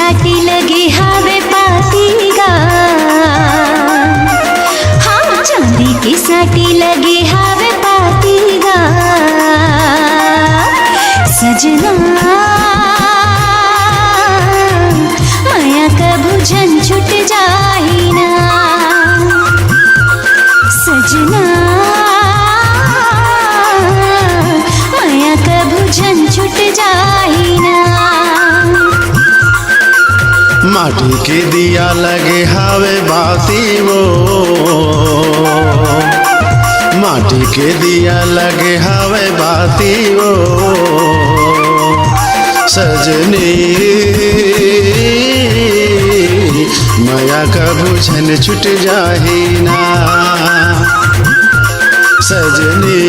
साठी लगे हावे पातीगा, हाँ चांदी की साठी लगे हावे पातीगा। सजना माया कभू झन छुट जाही ना, सजना माया कभू झन छुट जाही ना। माटी के दिया लगे हावे बाती वो, माटी के दिया लगे हावे बाती वो। सजनी माया कभू झन छुट जाही ना, सजनी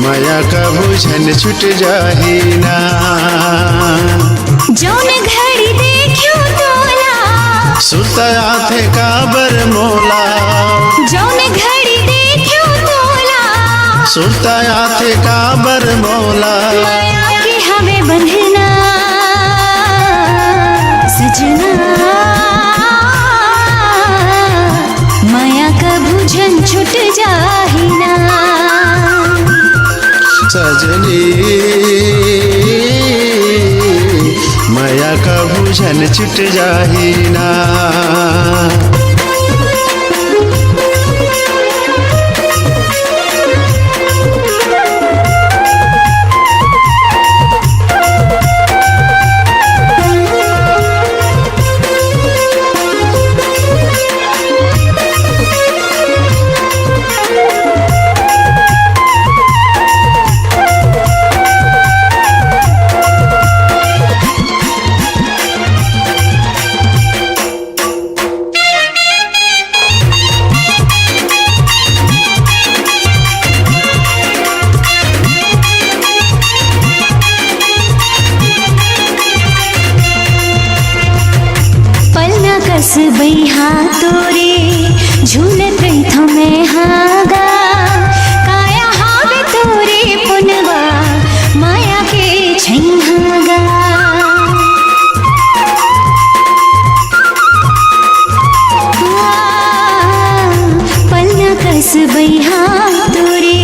माया कभू झन छुट जाही ना। जौन घड़ी देखियो तोला, सुतया थे काबर मोला। जौन घड़ी देखियो तोला, सुतया थे काबर मोला। माया के हवे बंधना, सजना माया कभू झन छुट जाही ना। सजनी माया कभू झन छुट जाही ना। कस बैहा तोरे झूलत रही मैं हागा, काया हावे तोरे पुनवा माया के छैहागा। पलना कस बैहा तोरे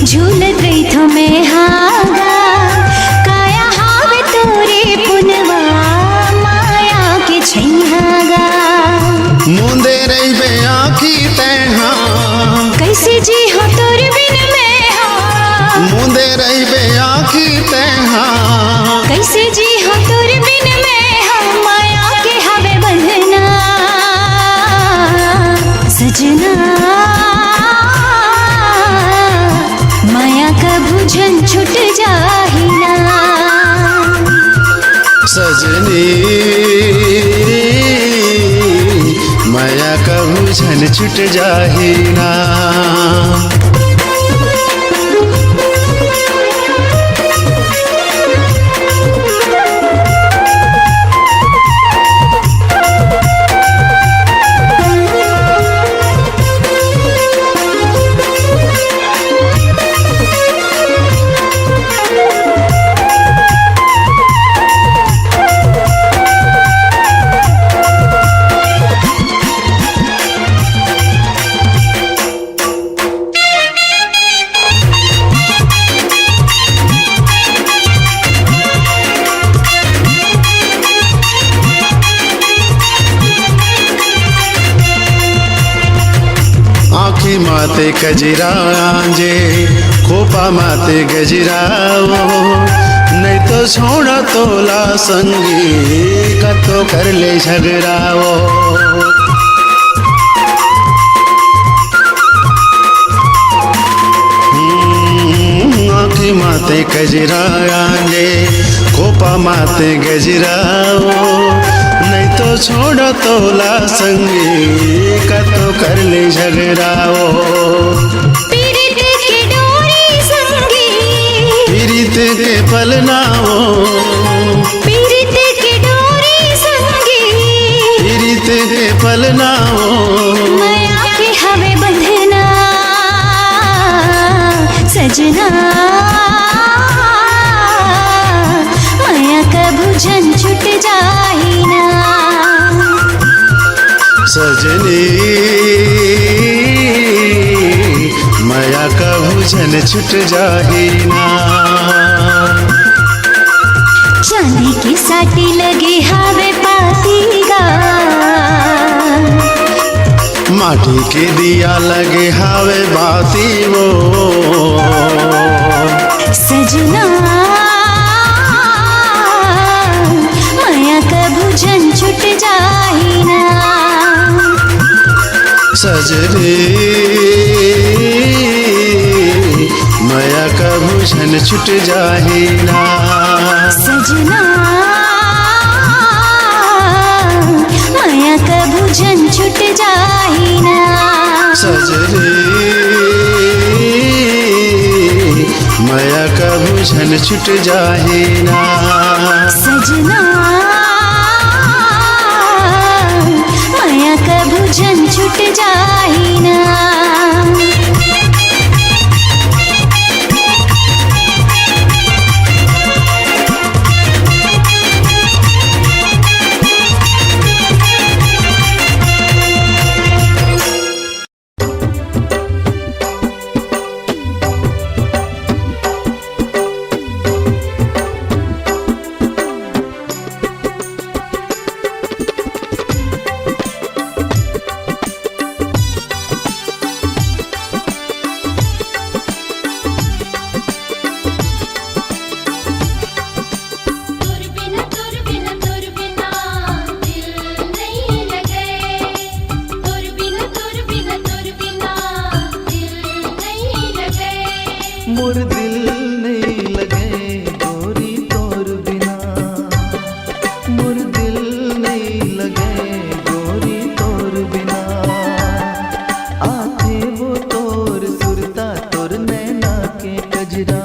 झूलत रही मैं हागा, काया हावे तोरे पुनवा माया के छैहागा। मुंदे रही बे आँखी तैहा, कैसे जी हो तोर बिन मैं हाँ। मुंदे रही बे आँखी तैहा, कैसे जी हो तोर बिन मैं हाँ। माया के हवे बंधना, सजना माया कभू झन छुट जाही ना। सजनी माया कभू झन छुट जाही ना। आँखी माते कजरा आंजे, खोपा माते गजराओ। नहीं तो छोड़ा तोला संगी, कतो कर ले झगड़ाओ। आँखी माते कजरा आंजे, खोपा माते गजराओ। नहीं तो छोड़ा तोला संगी, कतो कर ले झगड़ाओ। पीरित की डोरी संगी, पीरित के पलनाओ। पीरित की डोरी संगी, पीरित के पलनाओ। माया के हवे बंधना, सजना माया बुझन छुट जाही ना। चांदी की साटी लगी हावे पाती गा, माटी के दिया लगे हावे बाती वो। सजना माया का बुझन छुट जाही ना। सजरे माया का भूषण छुट जाही ना। सजना माया का भूषण छुट जाही ना। सजरे माया का भूषण छुट जाही ना। सजना माया का भूषण छुट जाही ना। मोर दिल नहीं लगे गोरी तोर बिना, मोर दिल नहीं लगे गोरी तोर बिना। आथे वो तोर सुरता तोर नैना के कजरा,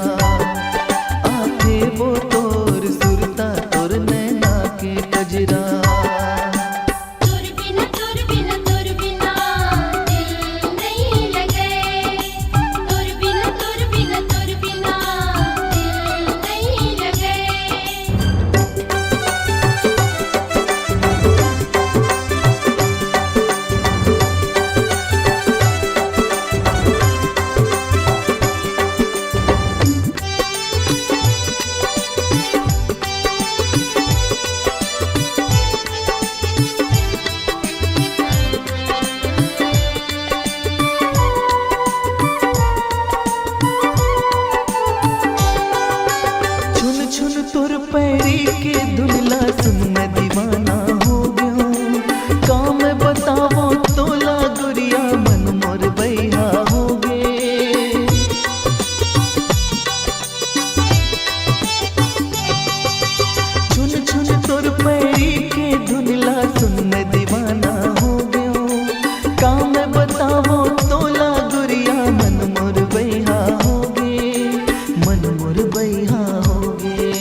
आथे वो तोर सुरता तोर नैना के कजरा। छुन तोर पैरी के धुनला सुन मैं दीवाना हो गया। काम में बतावो तोला गुरिया मन मोर बैहा हो गे। छुन छुन तोर पैरी के धुनला सुन मैं दीवाना हो गया। काम में बतावो तोला गुरिया मन मोर बैहा हो गे, मन मोर बैहा हो गे।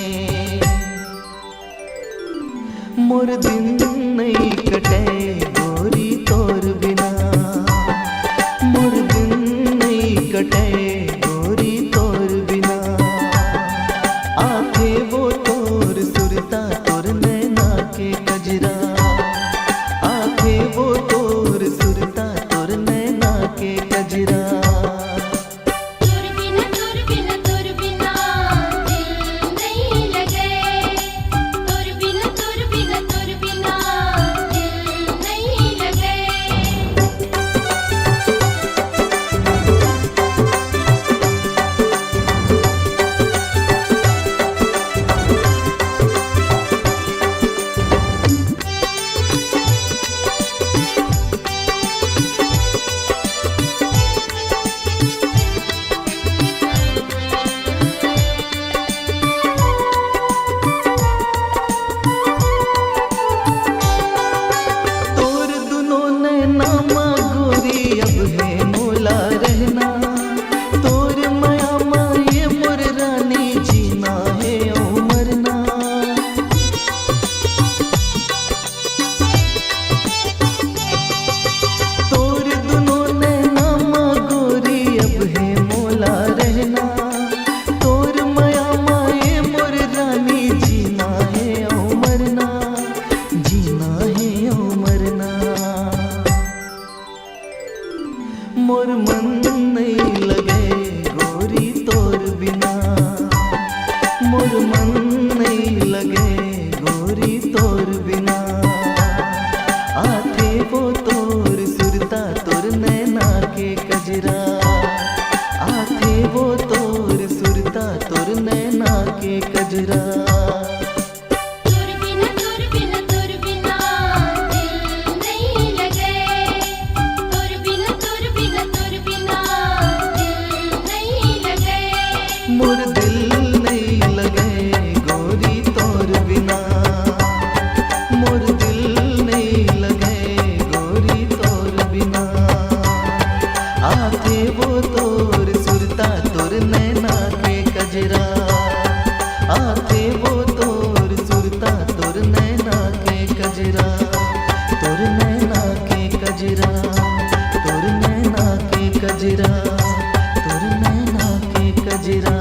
तोर नैना के कजरा। तोर बिना दिल नहीं लगे। तोर बिना दिल नहीं लगे। मोर दिल नहीं लगे गोरी तोर बिना। मोर दिल नहीं लगे गोरी तोर बिना। आके वो तोर सुरता तोर नैना के कजरा। आके वो तोर सुरता तोर नैना के कजरा। तोर नैना के कजरा। तोर नैना के कजरा। तोर नैना के कजरा।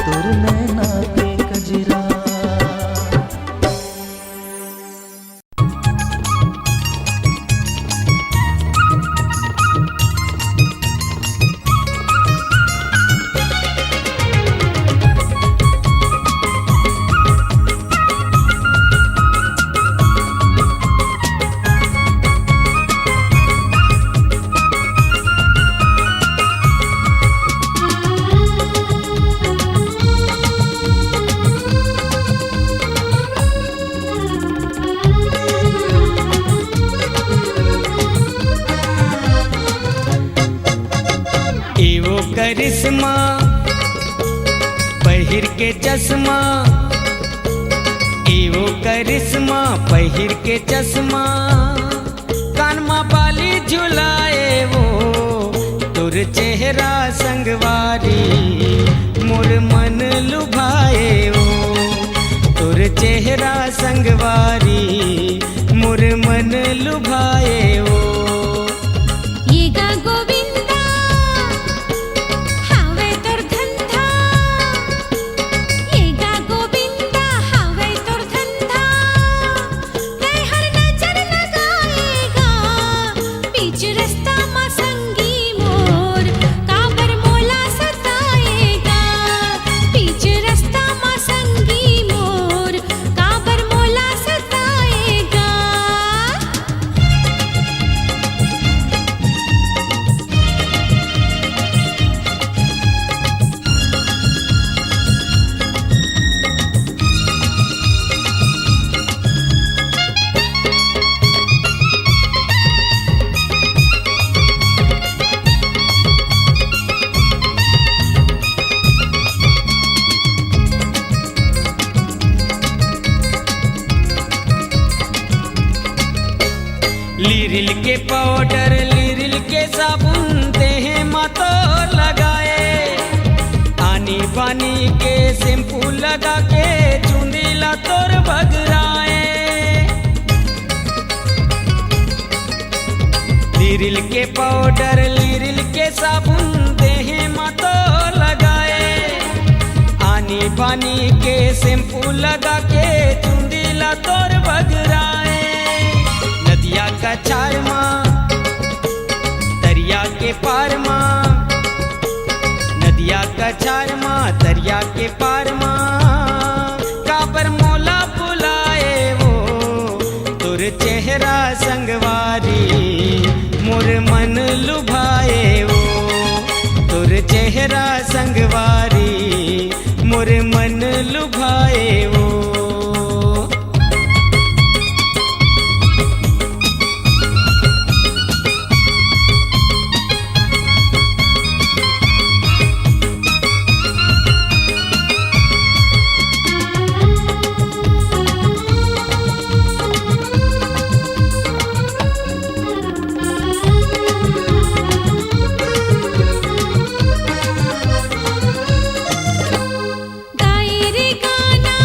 तोर नैना के कजरा। एवो करिश्मा पहिर के चश्मा। एवो करिश्मा पहिर के चश्मा। कानमा बाली झुलाए वो तोर चेहरा संगवारी। मोर मन लुभाए वो तोर चेहरा संगवारी। मोर मन लुभाए वो। ये गा गोविंदा हावे तोर धंधा। ये गा गोविंदा हावे तोर धंधा। कै हर नजर लगाएगा बीच रास्ता मा संगी मोर। काबर मोला सताएगा बीच रास्ता मा संगी मोर। काबर मोला सताएगा। लीरिल के पाउडर लीरिल के साबुन देह मातो लगाए। आनी बानी के शैम्पू लगा के चुंदीला तोर बगराए। लीरिल के पाउडर लीरिल के साबुन देह मातो लगाए। आनी बानी के शैम्पू लगा के चुंदीला तोर बगराए। नदिया का चार माँ दरिया के पार माँ। नदिया का चार माँ दरिया के पार माँ। काबर मोला बुलाए वो तोर चेहरा संगवारी। मोर मन लुभाए वो तोर चेहरा संगवारी। मोर मन लुभाए वो। गाए रे गाना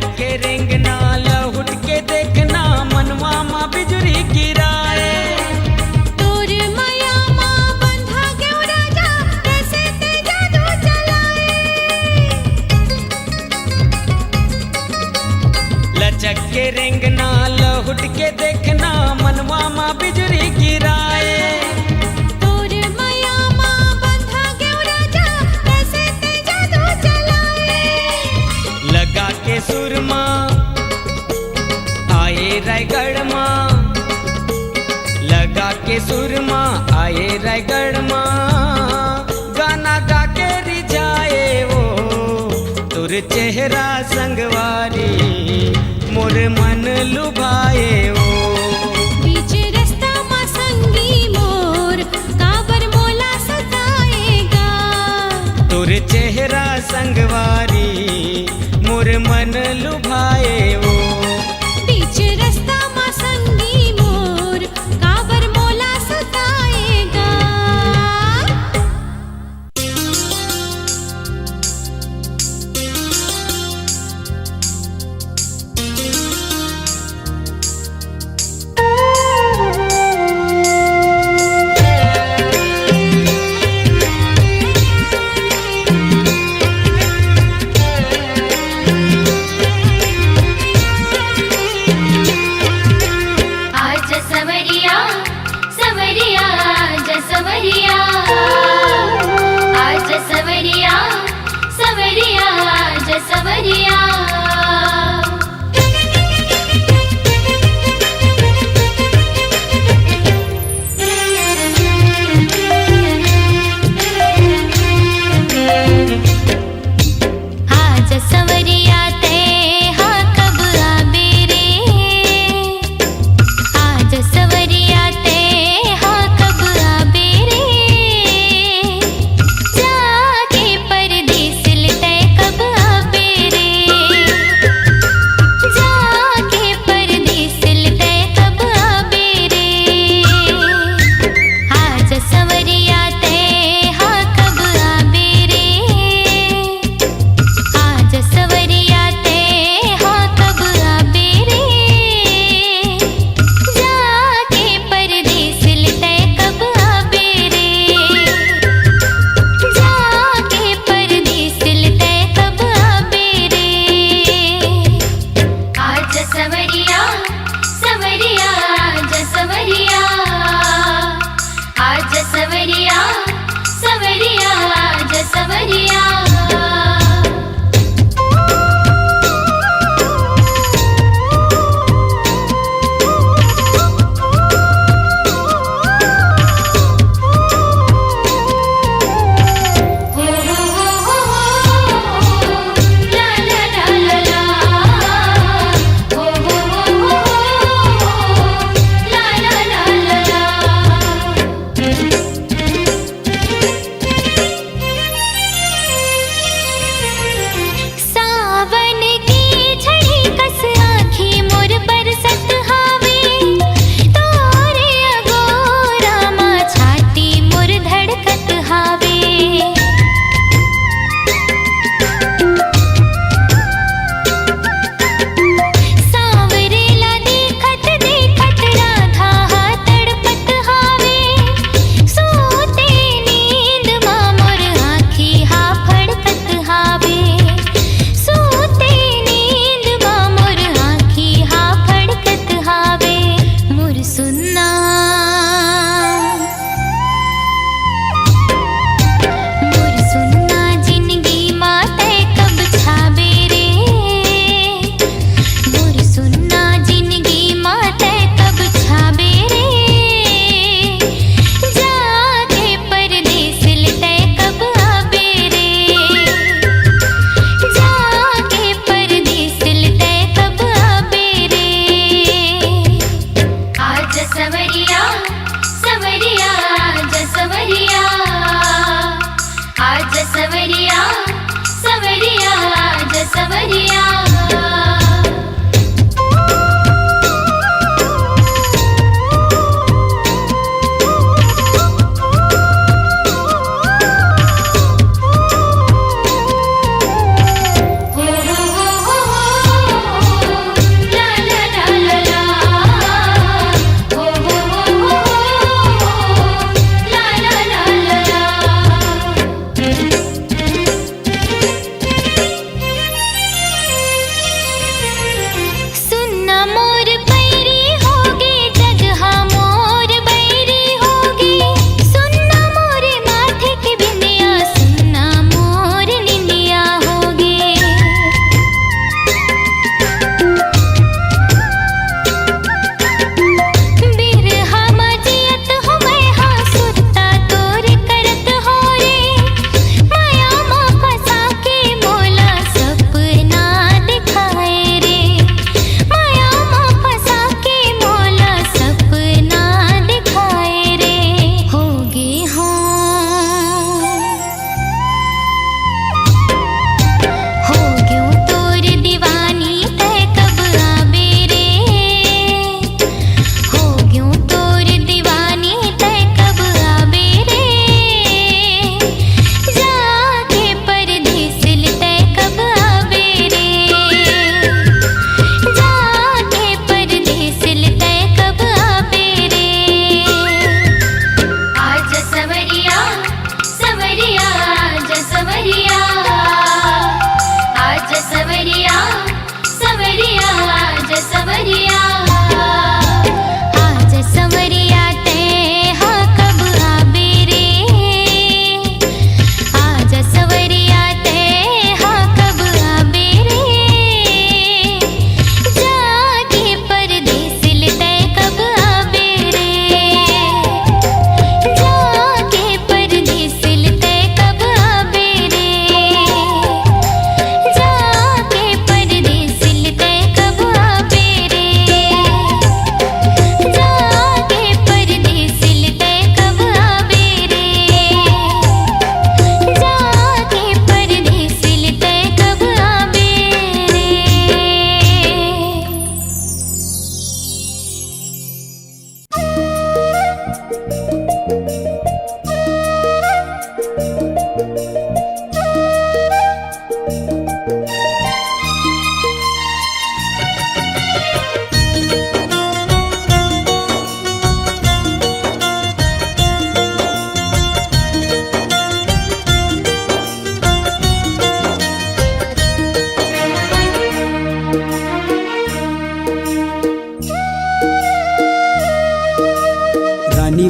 लचक के रेंगना लहुट के देखना मनवा माँ बिजुरी गिराए। तोर माया माँ बंधा क्यों राजा कैसे ते जादू चलाए। लचक के रेंगना लहुट के देखना मनवा माँ बिजुरी गिराए। तोर माया माँ बंधा क्यों राजा कैसे ते जादू चलाए। लगा के सुरमा आए रायगढ़ माँ, लगा के सुरमा आए रायगढ़ माँ, गाना गा के रिझाए वो तुर चेहरा संगवारी मोर मन लुभाए वो। बीच रास्ता माँ संगी मोर काबर मोला सताएगा। तुर चेहरा संगवारी मोर मन लुभाए वो। बीच रास्ता माँ संगी मोर काबर मोला सताएगा।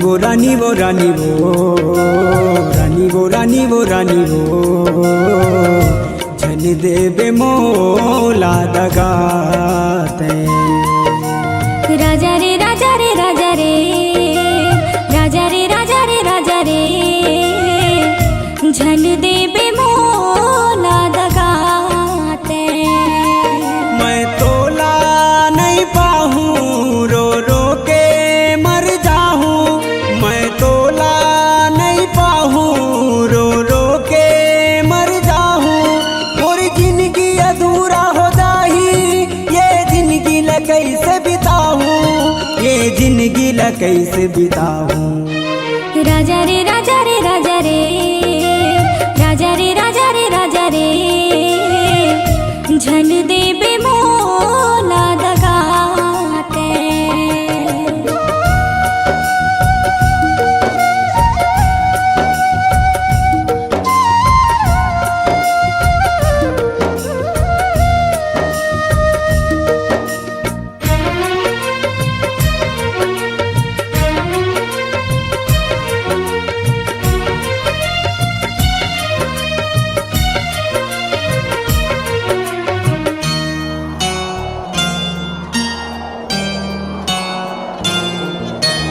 वो रानी वो रानी वो रानी वो रानी वो रानी वो झन देवे मोला दगाते राजा रे राजा रे राजा रे राजा रे राजा रे राजा रे झन देवे मोला दगाते मैं तोला नहीं पाहूँ रो रो के मर जाहूँ मैं तोला नहीं पाहूँ रो रो के मर जाहूँ और जिंदगी अधूरा हो जाही ये जिंदगी ल कैसे बिताऊँ ये जिंदगी ल कैसे बिताऊँ राजा रे राजा रे राजा रे राजा रे राजा रे राजा रे झन देवे मोला दगाते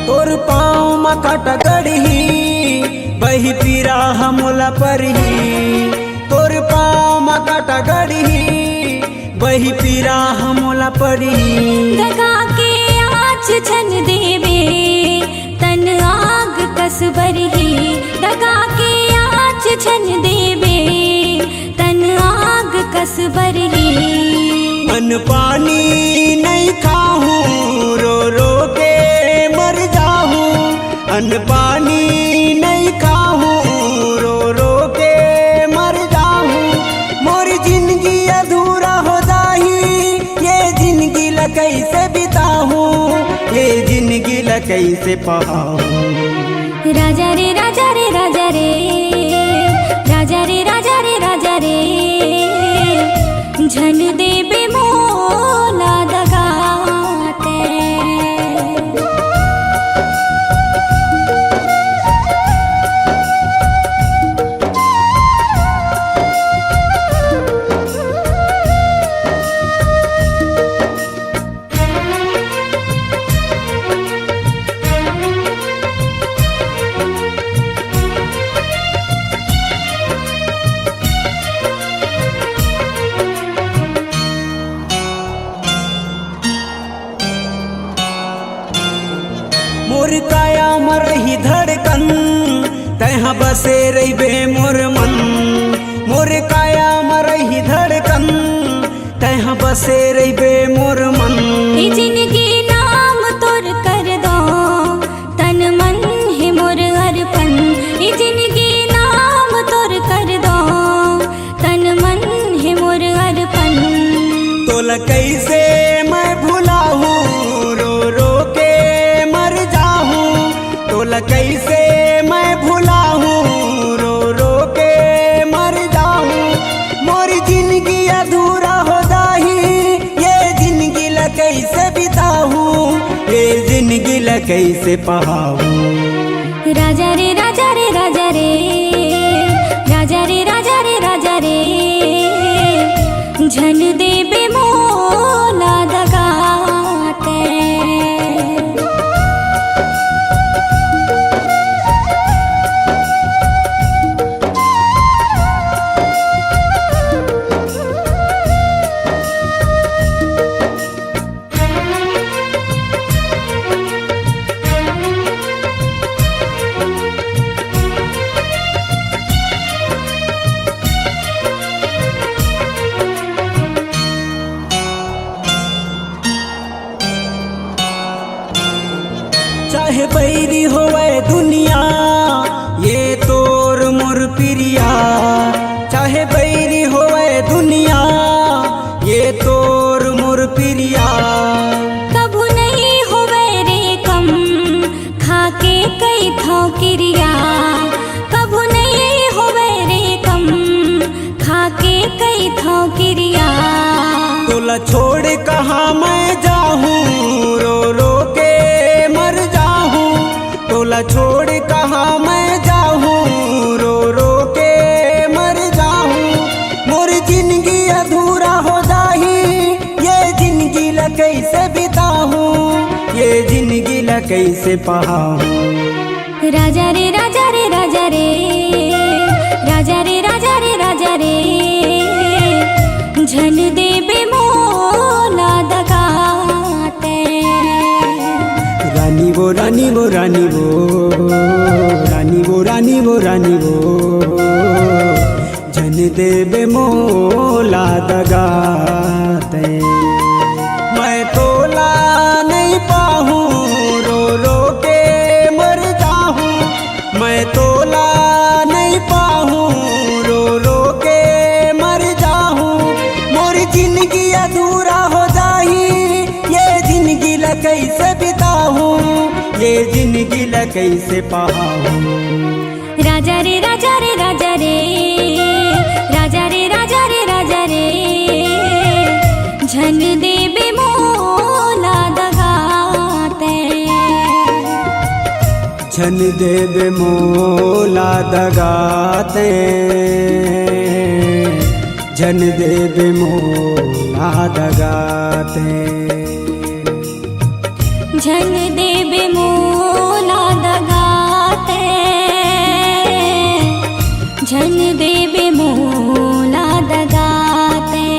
तोर पाँव मकट गढ़ी बही पीरा हमला परही तोर पाँव मकट गढ़ी बही पीरा हमला पढ़ी दगा के आँच छन देवे तन आग कसबरही दगा के आँच छन देवे तन आग कसबरही अन्न पानी नहीं खाहूँ रो रो के मर जाहूँ अन्न पानी नहीं खाहूँ रो रो के मर जाहूँ मोर जिंदगी अधूरा हो जाही ये जिंदगी ल कैसे बिताहूँ ये जिंदगी ल कैसे पाहूँ राजा रे राजा रे राजा रे राजा रे राजा रे राजा रे झन देवे मोला दगाते मोर काया मर ही धड़कन तहाँ बसे रही बे मोर मन मोर काया मर ही धड़कन तहाँ बसे रही बे मोर मन ये जिंदगी नाम तोर कर दो तन मन है मोर अर्पण ये जिंदगी नाम तोर कर दो तन मन है मोर अर्पण तोला कैसे मैं भुलाहूँ रो रो के मर जाहूँ तोला कैसे मैं भुलाहूँ रो रो के मर जाहूँ मोर जिंदगी अधूरा हो जाही ये जिंदगी ल कैसे बिताहूँ ये जिंदगी ल कैसे पाहूँ राजा रे राजा रे राजा रे राजा रे राजा रे राजा रे झन देवे मोला दगाते चाहे बैरी होवे दुनिया ये तोर मोर प्रिया चाहे बैरी होवे दुनिया ये तोर मोर प्रिया कभू नहीं होवे रे कम खाके कई थो क्रिया कभू नहीं होवे रे कम खाके कई थो क्रिया तोला छोड़ कहाँ मैं जाहूँ रो रो के मर जाहूँ तोला कैसे पाऊं। राजा रे राजा रे राजा रे राजा रे राजा रे राजा रे झन देबे मोला दगाते। रानी वो रानी वो रानी वो रानी वो रानी वो रानी वो झन देबे मोला दगाते। मैं तोला नहीं पाहूँ रो रो के मर जाऊँ। मैं तोला नहीं पाहूँ रो रो के मर जाऊँ। मोरी जिंदगी अधूरा हो जाही ये जिंदगी ला कैसे बिताऊँ। ये जिंदगी ला कैसे पाऊँ। राजा रे राजा रे राजा रे राजा रे राजा रे राजा रे झन देबे मोला दगाते। झन देबे मोला दगाते। झन देबे मोला दगाते। झन देबे मोला दगाते। झन देबे मोला दगाते।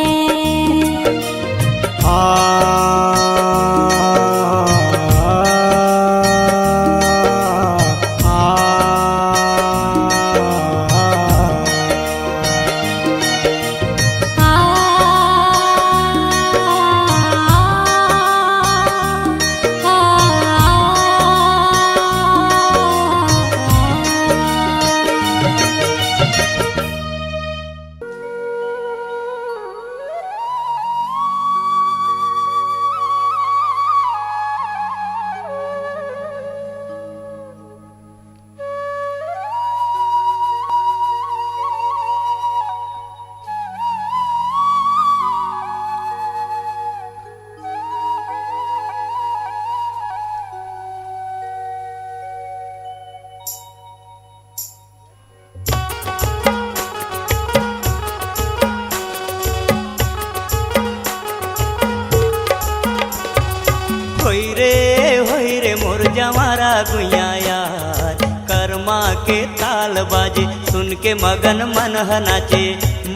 होई रे मोर जवारा गुइया यार कर्मा के ताल बाजे सुन के मगन मन नाचे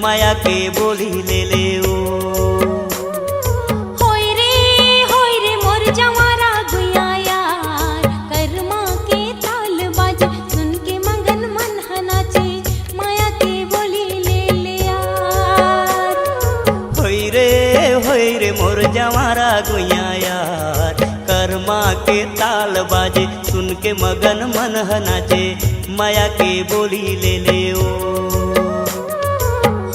माया के बोली ले ले ओ। होई रे मोर जवारा गुइया यार कर्मा के ताल बाजे सुन के मगन मन नाचे माया के बोली ले ले यार। होई रे मोर जवारा गुइया यार कर्मा के ताल बाजे सुन के मगन मन नाचे माया के बोली ले ले ओ।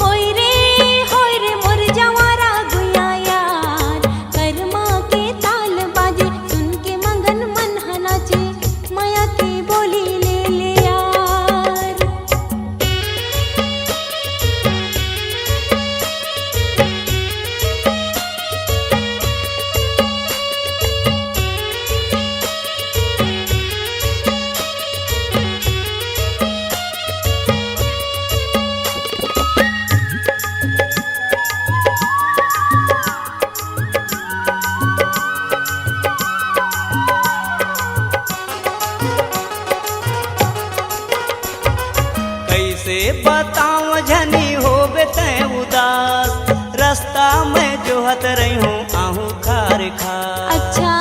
होई रे मोर जवारा गुइया यार कर्मा के ताल बाजे सुन के मगन मन नाचे माया के बोली ले ले यार। कैसे बताऊं झनी होबे तै उदास रास्ता में जोहत रही हूँ आहू खार खार। अच्छा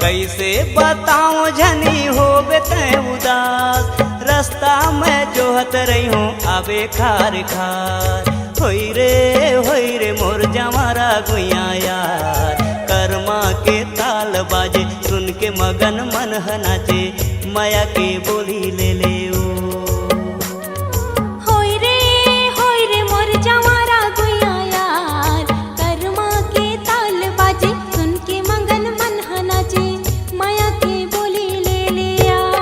कैसे बताऊं झनी होबे तै उदास रास्ता में जोहत रही हूँ आबे खार खार। होई रे मोर जवारा गुइया यार कर्मा के ताल बाजे सुन के मगन मन नाचे माया के बोली ले ले ओ। होई रे मोर जवारा गुइया यार कर्मा के ताल बाजे सुन के मगन मन नाचे माया के बोली ले ले यार।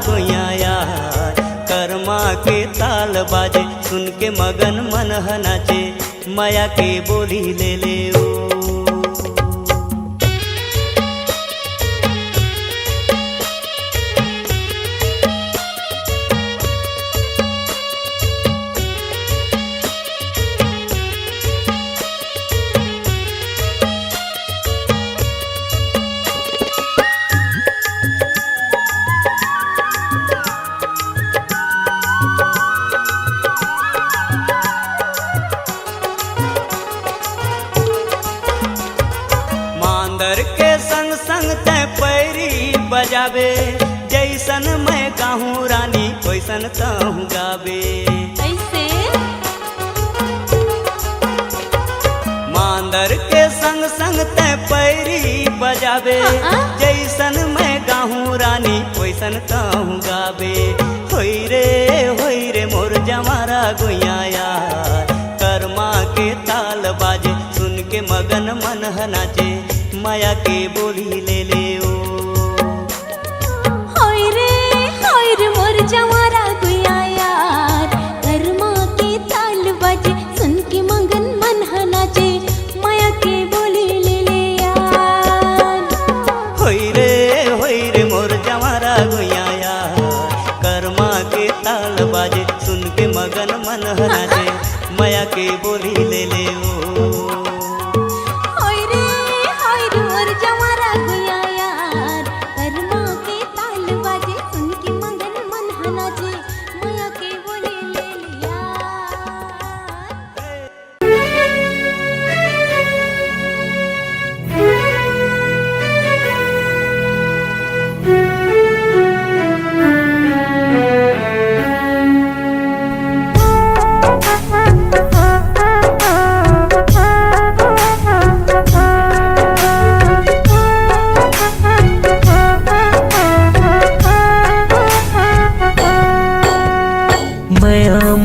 गुइया यार कर्मा के ताल बाजे सुन के मगन मन नाचे माया के बोली ले ले ओ मांदर के संग संग ते पैरी बजावे जैसन मैं गाहूँ रानी वैसन कहूँ गावे ऐसे मांदर के संग संग ते पैरी बजावे जैसन मैं गाहूँ रानी वैसन कहूँ गावे होई रे मोर जमारा गुइया यार कर्मा के ताल बाजे सुन के मगन मन नाचे माया के बोली ले ले ओ होय रे मोर जवारा गुइया यार कर्मा के ताल बाजे सुन के मगन मन नाचे माया के बोली ले ले यार होई रे मोर जवारा गुइया यार कर्मा के ताल बाजे सुन के मगन मन नाचे माया के बोली ले ले ओ होय रे मोर जवारा गुइया यार कर्मा के ताल बाजे सुन के मगन मन नाचे माया के बोली ले ले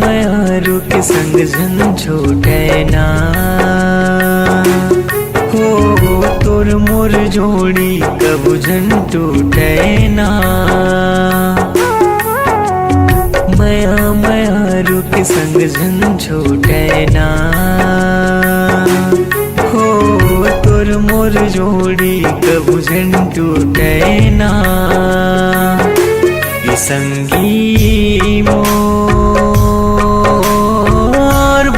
मया रुक संग जन छोटे ना हो तोर मोर जोड़ी कबू जन टूटे ना मया रुक संग जन छोटे ना हो तोर मोर जोड़ी कबू जन टूटे ना संगी मोर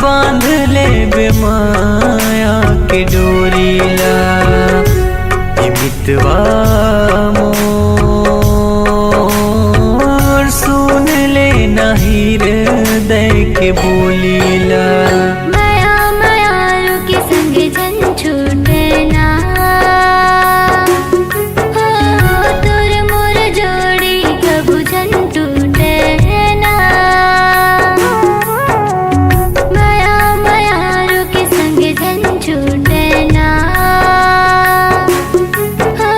बांध ले बेमाया के डोरीला मितवा मोर सुन ले नहीं हृदय के बोलीला माया रुके संग जन छूटे ना हो तोर मोर जोड़ी कबू जन टूटे ना माया रुके संग जन छूटे ना हो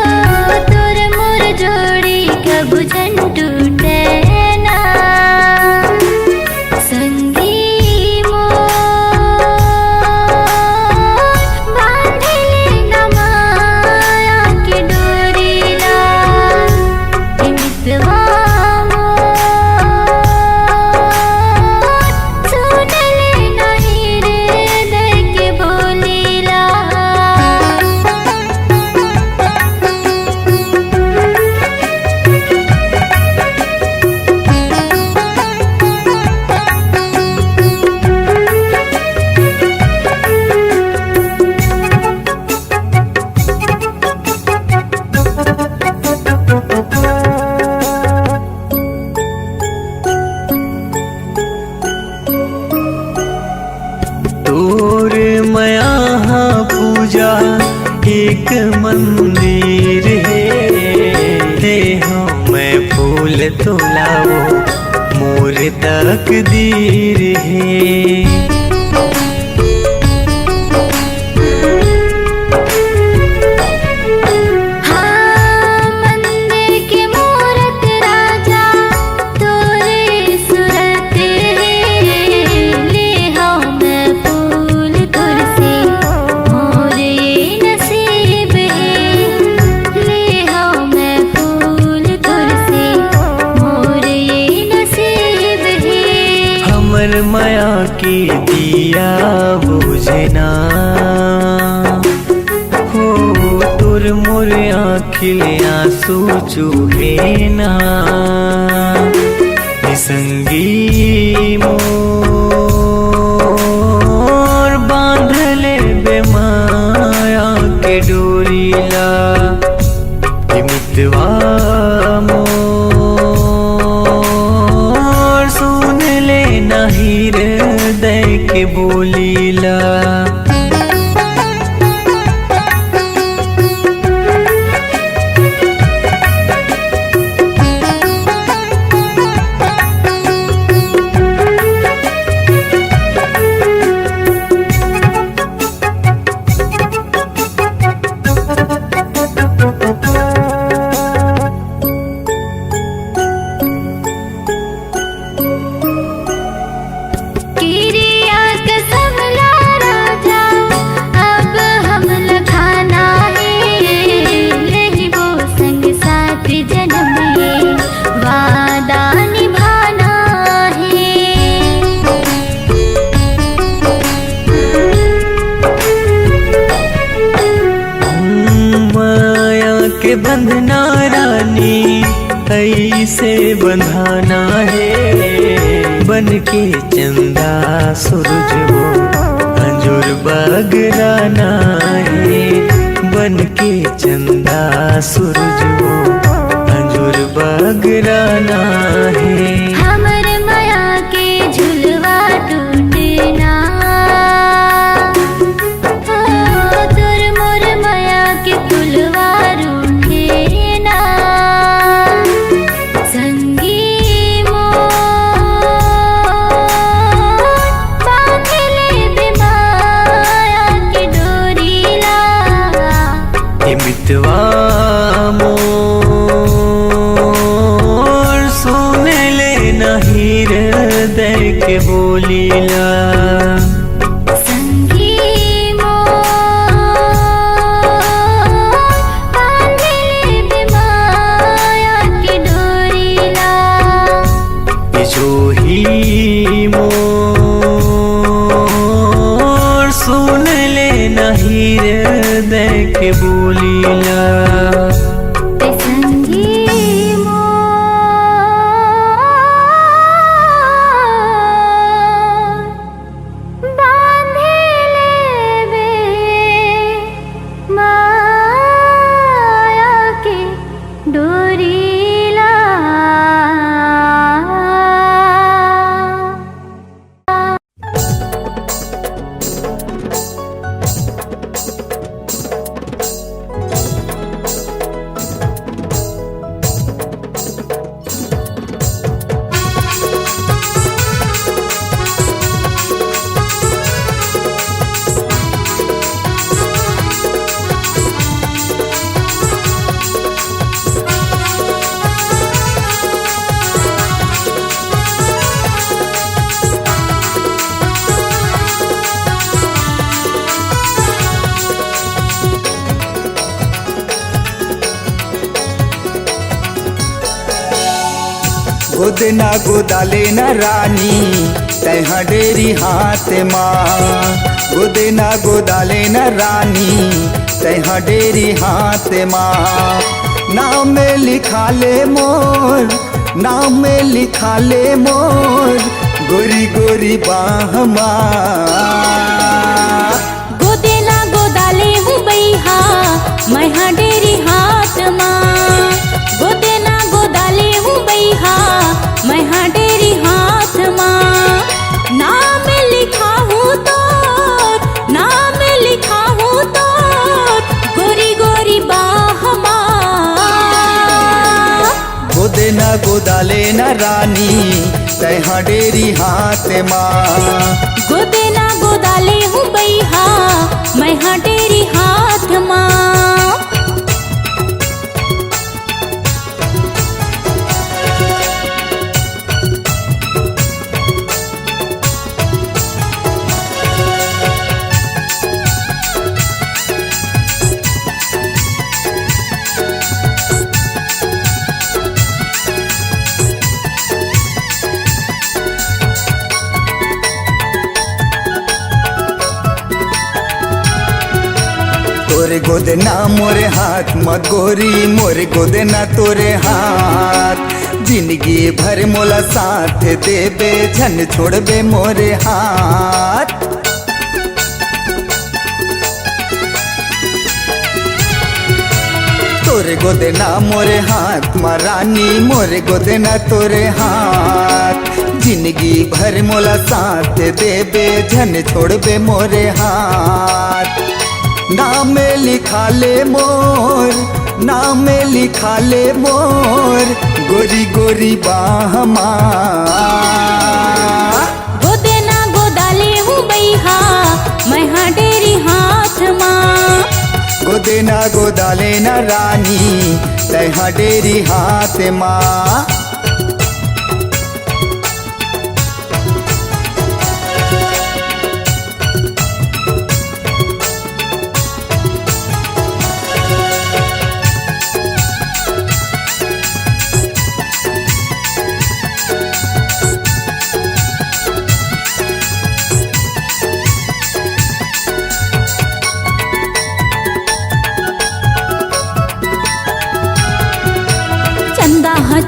तोर मोर जोड़ी कबू जन टूटे ना संगी मोर बांधले न माया के डोरीला मितवा मोर सुनले नहीं हृदय के बोलीला तोर मया पूजा एक मंदिर है मैं फूल तोलाओ मोर तकदीर है मंदिर के मूरत राजा तोरे सूरत ले हम फूल तुलसी मोर ये नसीब ले हम फूल तुलसी मोर हमर माया की दिया बुझना हो तुर मोर आँखिल आंसू चूहे ना संगी मोर बांधले बेमाया के डोरीला मितवा मोर सुन ले नहीं हृदय के बोलीला बंधना रानी ऐसे बंधाना है बन के चंदा सूरज वो अंजुर बगराना है बन के चंदा सूरज वो अंजुर बगराना है हमर माया के झुलवा टूटना तुर मोर माया के कुलवा मितवा मोर सुन ले नहीं हृदय के बोलीला संगी मोर बांधले बेमाया के डोरीला जो ही मोर सुन ले नहीं हृदय के बोलीला संगी मोर बांधले बेमाया के डोरीला गोदना गोदाले न रानी तैहा डेरी हाथ माँ गोदना गोदाले न रानी तैहा डेरी हाथ माँ नाम में लिखा ले मोर नाम में लिखा ले मोर गोरी गोरी बाह माँ गोदेना गोदाले हूँ बैहा मैं हाँ डेरी हाथ माँ गोदेना गोदाले हूँ बैहा मैं हाँ डेरी हाथ माँ नाम लिखा हूँ तो नाम लिखा हूँ तो गोरी गोरी बाह माँ गोदना गोदाले न रानी तैहा डेरी हाथ माँ गोदेना गोदाले हूँ बैहा मैं हाँ डेरी हाथ माँ तोरे गोदना मोरे हाथ मत गोरी मोरे गोदना तोरे हाथ जिंदगी भर मोला साथ देबे झन छोड़बे मोरे हाथ तोरे गोदना मोरे हाथ महारानी मोरे गोदना तोरे हाथ जिंदगी भर मोला साथ देबे झन छोड़बे मोरे हाथ नाम लिखा ले मोर नाम लिखा ले मोर गोरी गोरी बाहमा गोदेना गोदाले हूँ बैहा मैं हाँ डेरी हाथ माँ गोदेना गोदाले न रानी तैहा डेरी हाथ माँ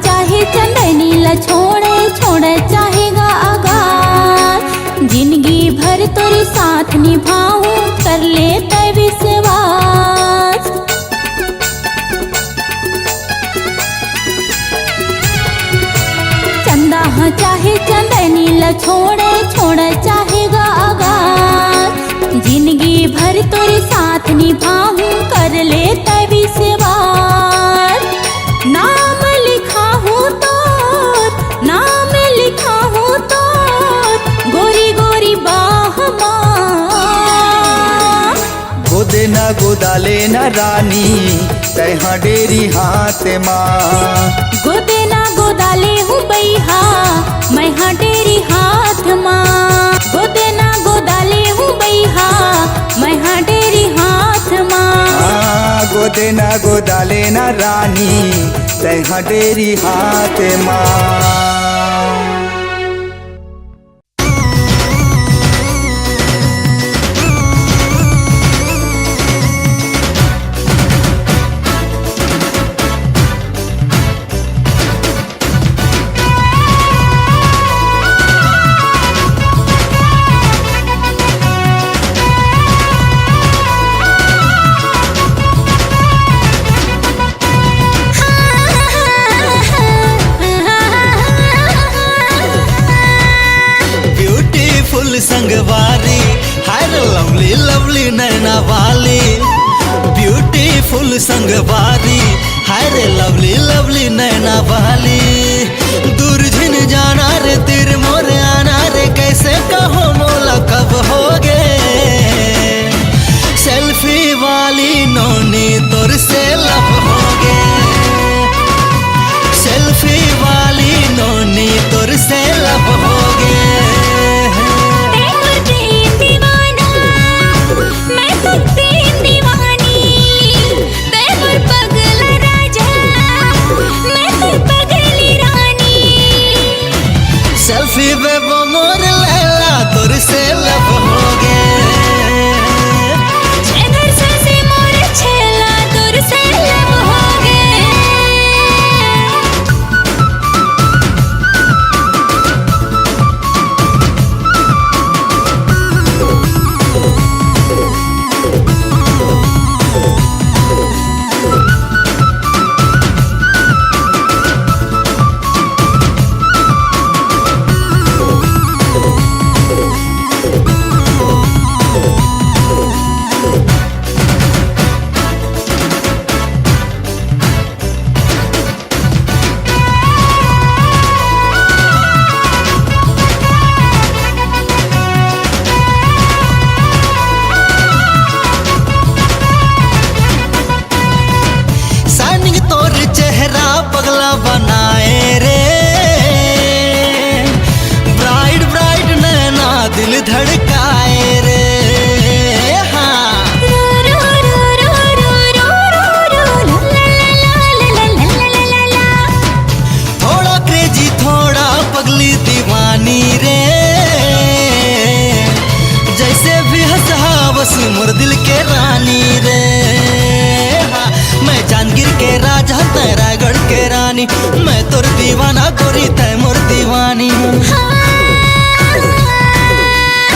चाहे चंदनी ला छोड़े छोड़े चाहेगा आगार जिंदगी भर तेरे साथ निभाऊं कर ले तय विश्वास चंदा हाँ चाहे चंदनी ला छोड़े छोड़े चाहेगा आगार जिंदगी भर तेरे साथ निभाऊं कर ले तय विश्वास नाम लिखा हूँ तोर नाम लिखा हूँ तोर गोरी गोरी बाहमा गोदेना गोदाले न रानी तैहा डेरी हाथ माँ गोदेना गोदाले हूँ बैहा मैं हाँ डेरी हाथ माँ गोदेना गोदाले हूँ बैहा मैं हाँ डेरी हाथ माँ गोदेना गोदाले न रानी तैहा डेरी हाथ माँ संगवारी हाय लवली लवली नैना वाली ब्यूटीफुल संगवारी हाय लवली लवली नैना वाली दूर झिन जाना रे तिर मोरे आना रे कैसे कहो मोला कब होगे सेल्फी वाली नोनी तोर से लब होगे सेल्फी वाली नोनी तोर से लब होगे सेल्फी में वो मोर लैला तोर से लब होगे मोर छेला तोर से लब होगे मोर दिल के रानी रे दीवानी, मैं तोर दीवाना गोरी तै मोर दीवानी।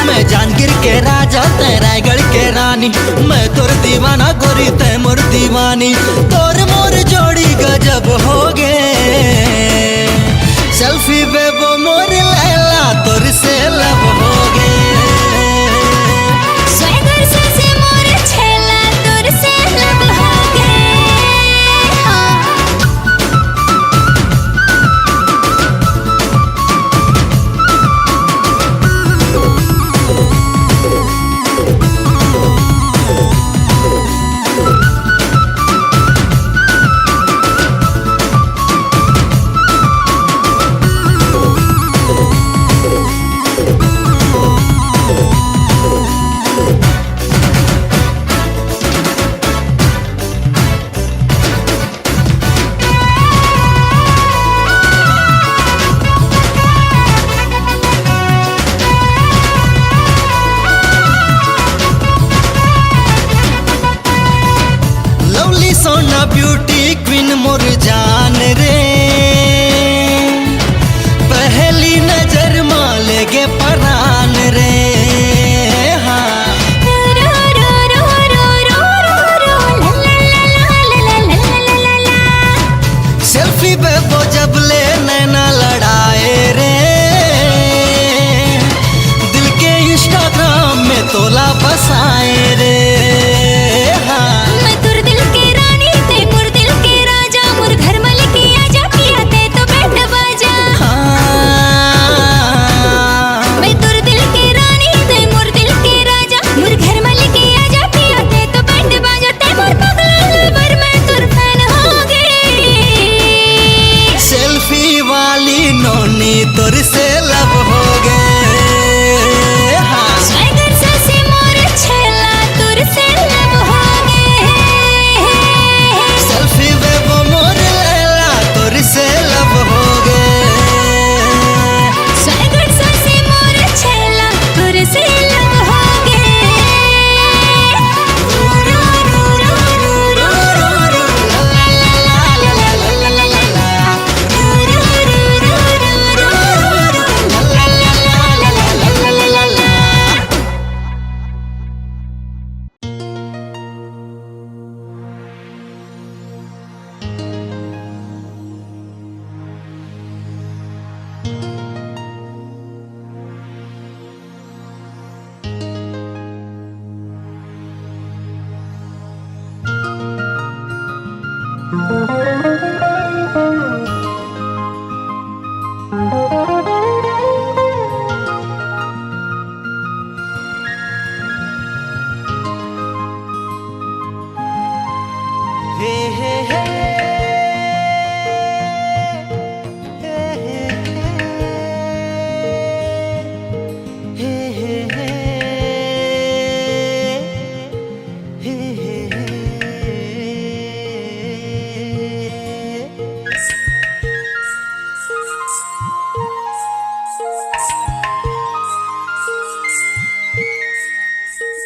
मैं जानगिर के राजा तै रायगढ़ के रानी, मैं तोर दीवाना गोरी तै मोर दीवानी। तोर मोर जोड़ी गजब हो गे, सेल्फी बेबो मोर लैला तोर से लब हो गे। स्वैगर से मोर छेला तोर से लब हो गे। सोना ब्यूटी क्वीन मोर जान रे, पहली नजर माले गे परान रे। हाँ सेल्फी बेबो जब ले नैना लड़ाए रे, दिल के इंस्टाग्राम में तोला बसाए रे। तोर से लब हो गए। हाँ स्वैगर से मोर छेला तोर से लब हो गे। सेल्फी बेबो मोर लैला तोर से लब हो गए। स्वैगर से मोर छेला तोर से लब हो गे।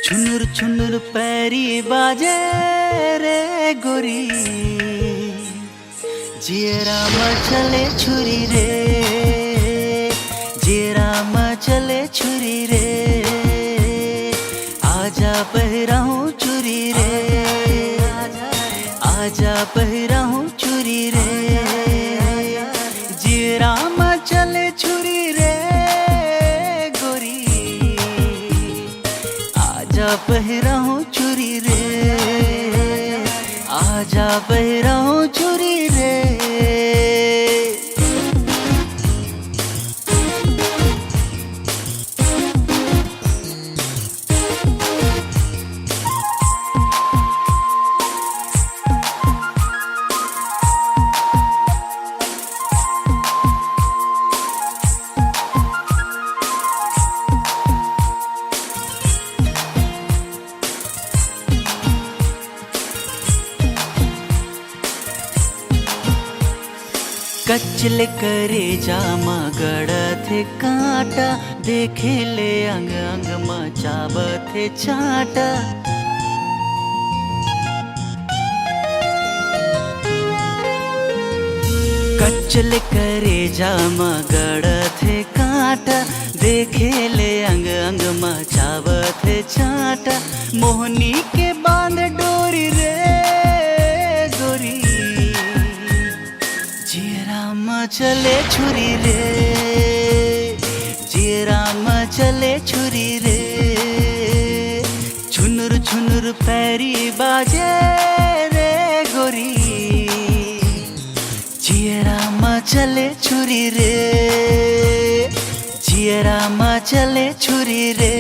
छुनुर छुनुर पैरी बाजे रे गोरी, जियरा मचले छुरी रे, जियरा मचले छुरी रे। आजा पहराऊं चुरी रे, आजा पहराऊं चुरी रे। जियरा मचले छुरी रे गोरी, आजा पहराऊं चुरी रे, आजा पहराऊं चुरी रे। कचले करे जामा गड़थे कांटा, देखे ले अंग अंग मचाबथे चाटा। चले करे जामा गड़त है कांटा, देखे ले अंग अंग मचावत है चाटा। मोहनी के बांध डोरी रे गोरी, जियरा चले छुरी रे, जियरा चले छुरी रे। छुनुर छुनुर पैरी बाजे रे गोरी, जियरा चले छुरी रे, जियरा चले छुरी रे।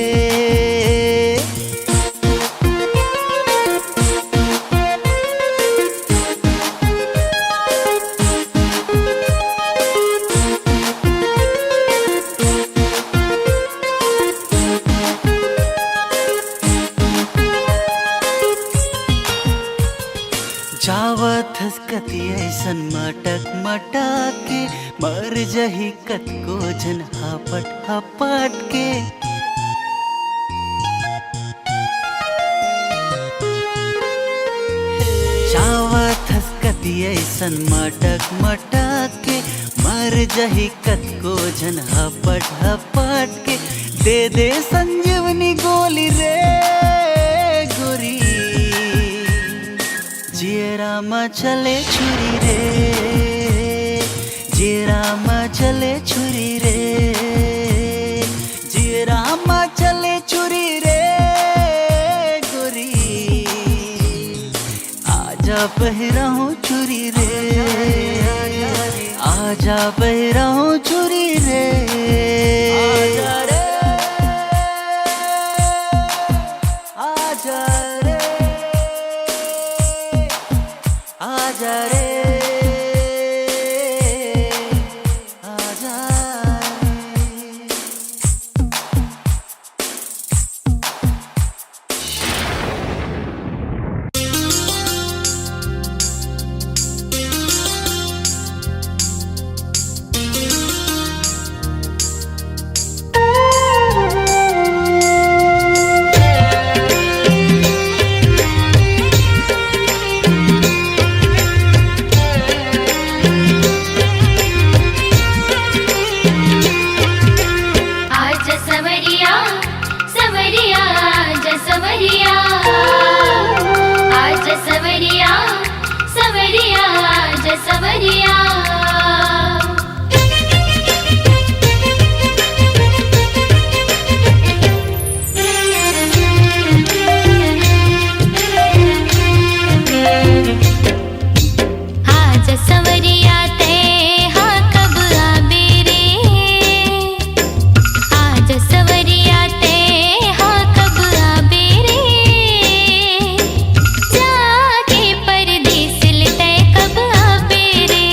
जावत हसकती ऐसन मटक मटक के, मर जही कत को जन हपट हपट के। जावत हसकती ऐसन मटक मटक के, मर जही कत को जन हपट हपट के। दे दे संजीवनी गोली रे गोरी, जियरा चले छुरी रे, जियरा चले छुरी रे, जियरा चले छुरी रे गोरी। आजा पहिराऊं छुरी रे, आजा पहिराऊं छुरी रे। आजा रे, आजा रे, आजा रे, आजा रे। जाके परदेस ले तय कब आबे रे।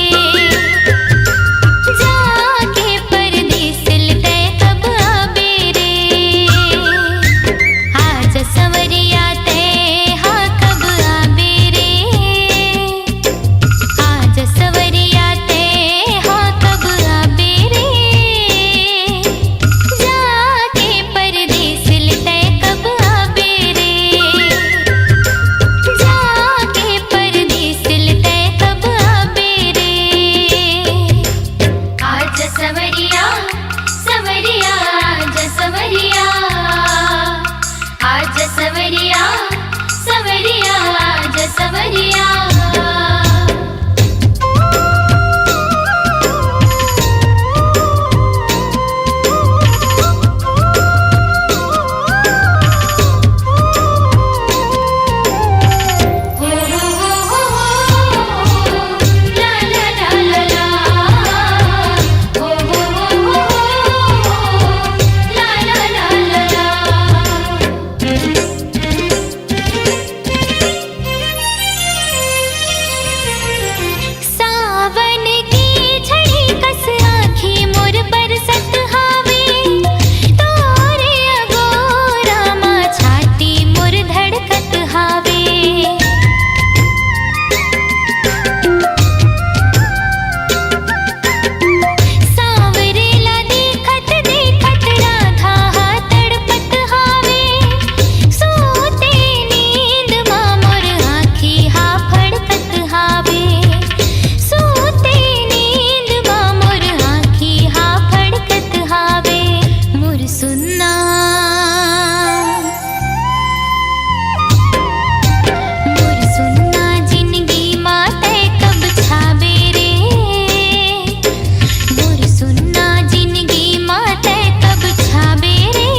सुनना जिंदगी माते कब छाबे रे मोर सुनना जिंदगी माते कब छाबे रे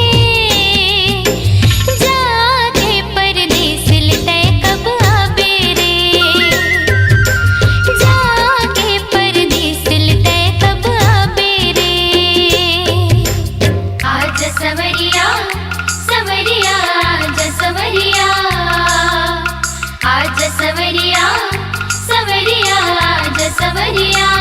जाके परदेस लते कब आबे रे जाके परदेस लते कब आबे रे आज सवरिया सवरिया आज सवरिया आज सवरिया सवरिया आज सवरिया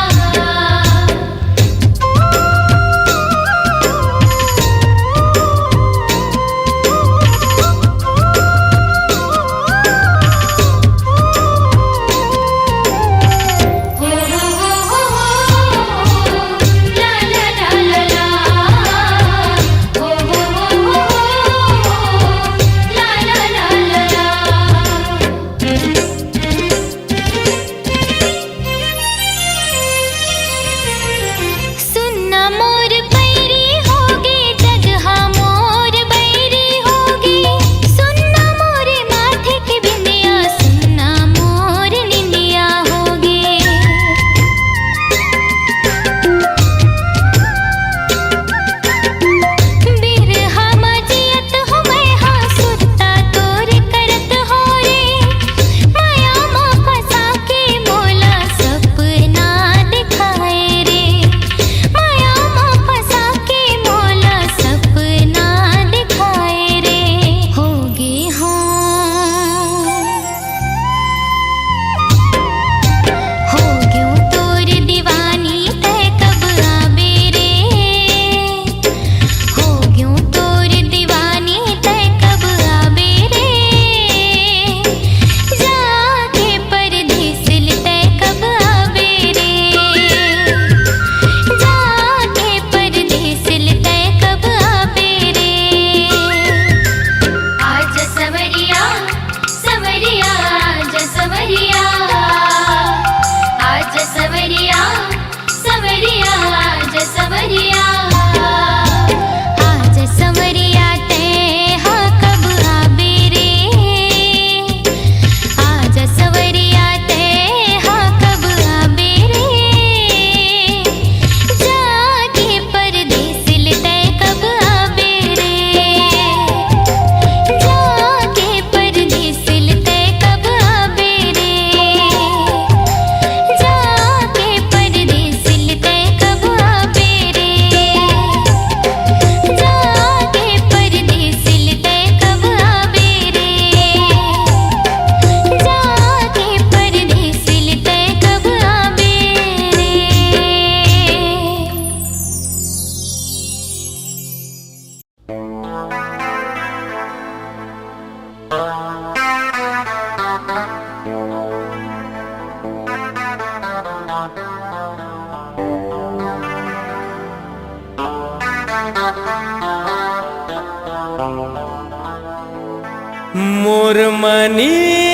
मोर मनीषा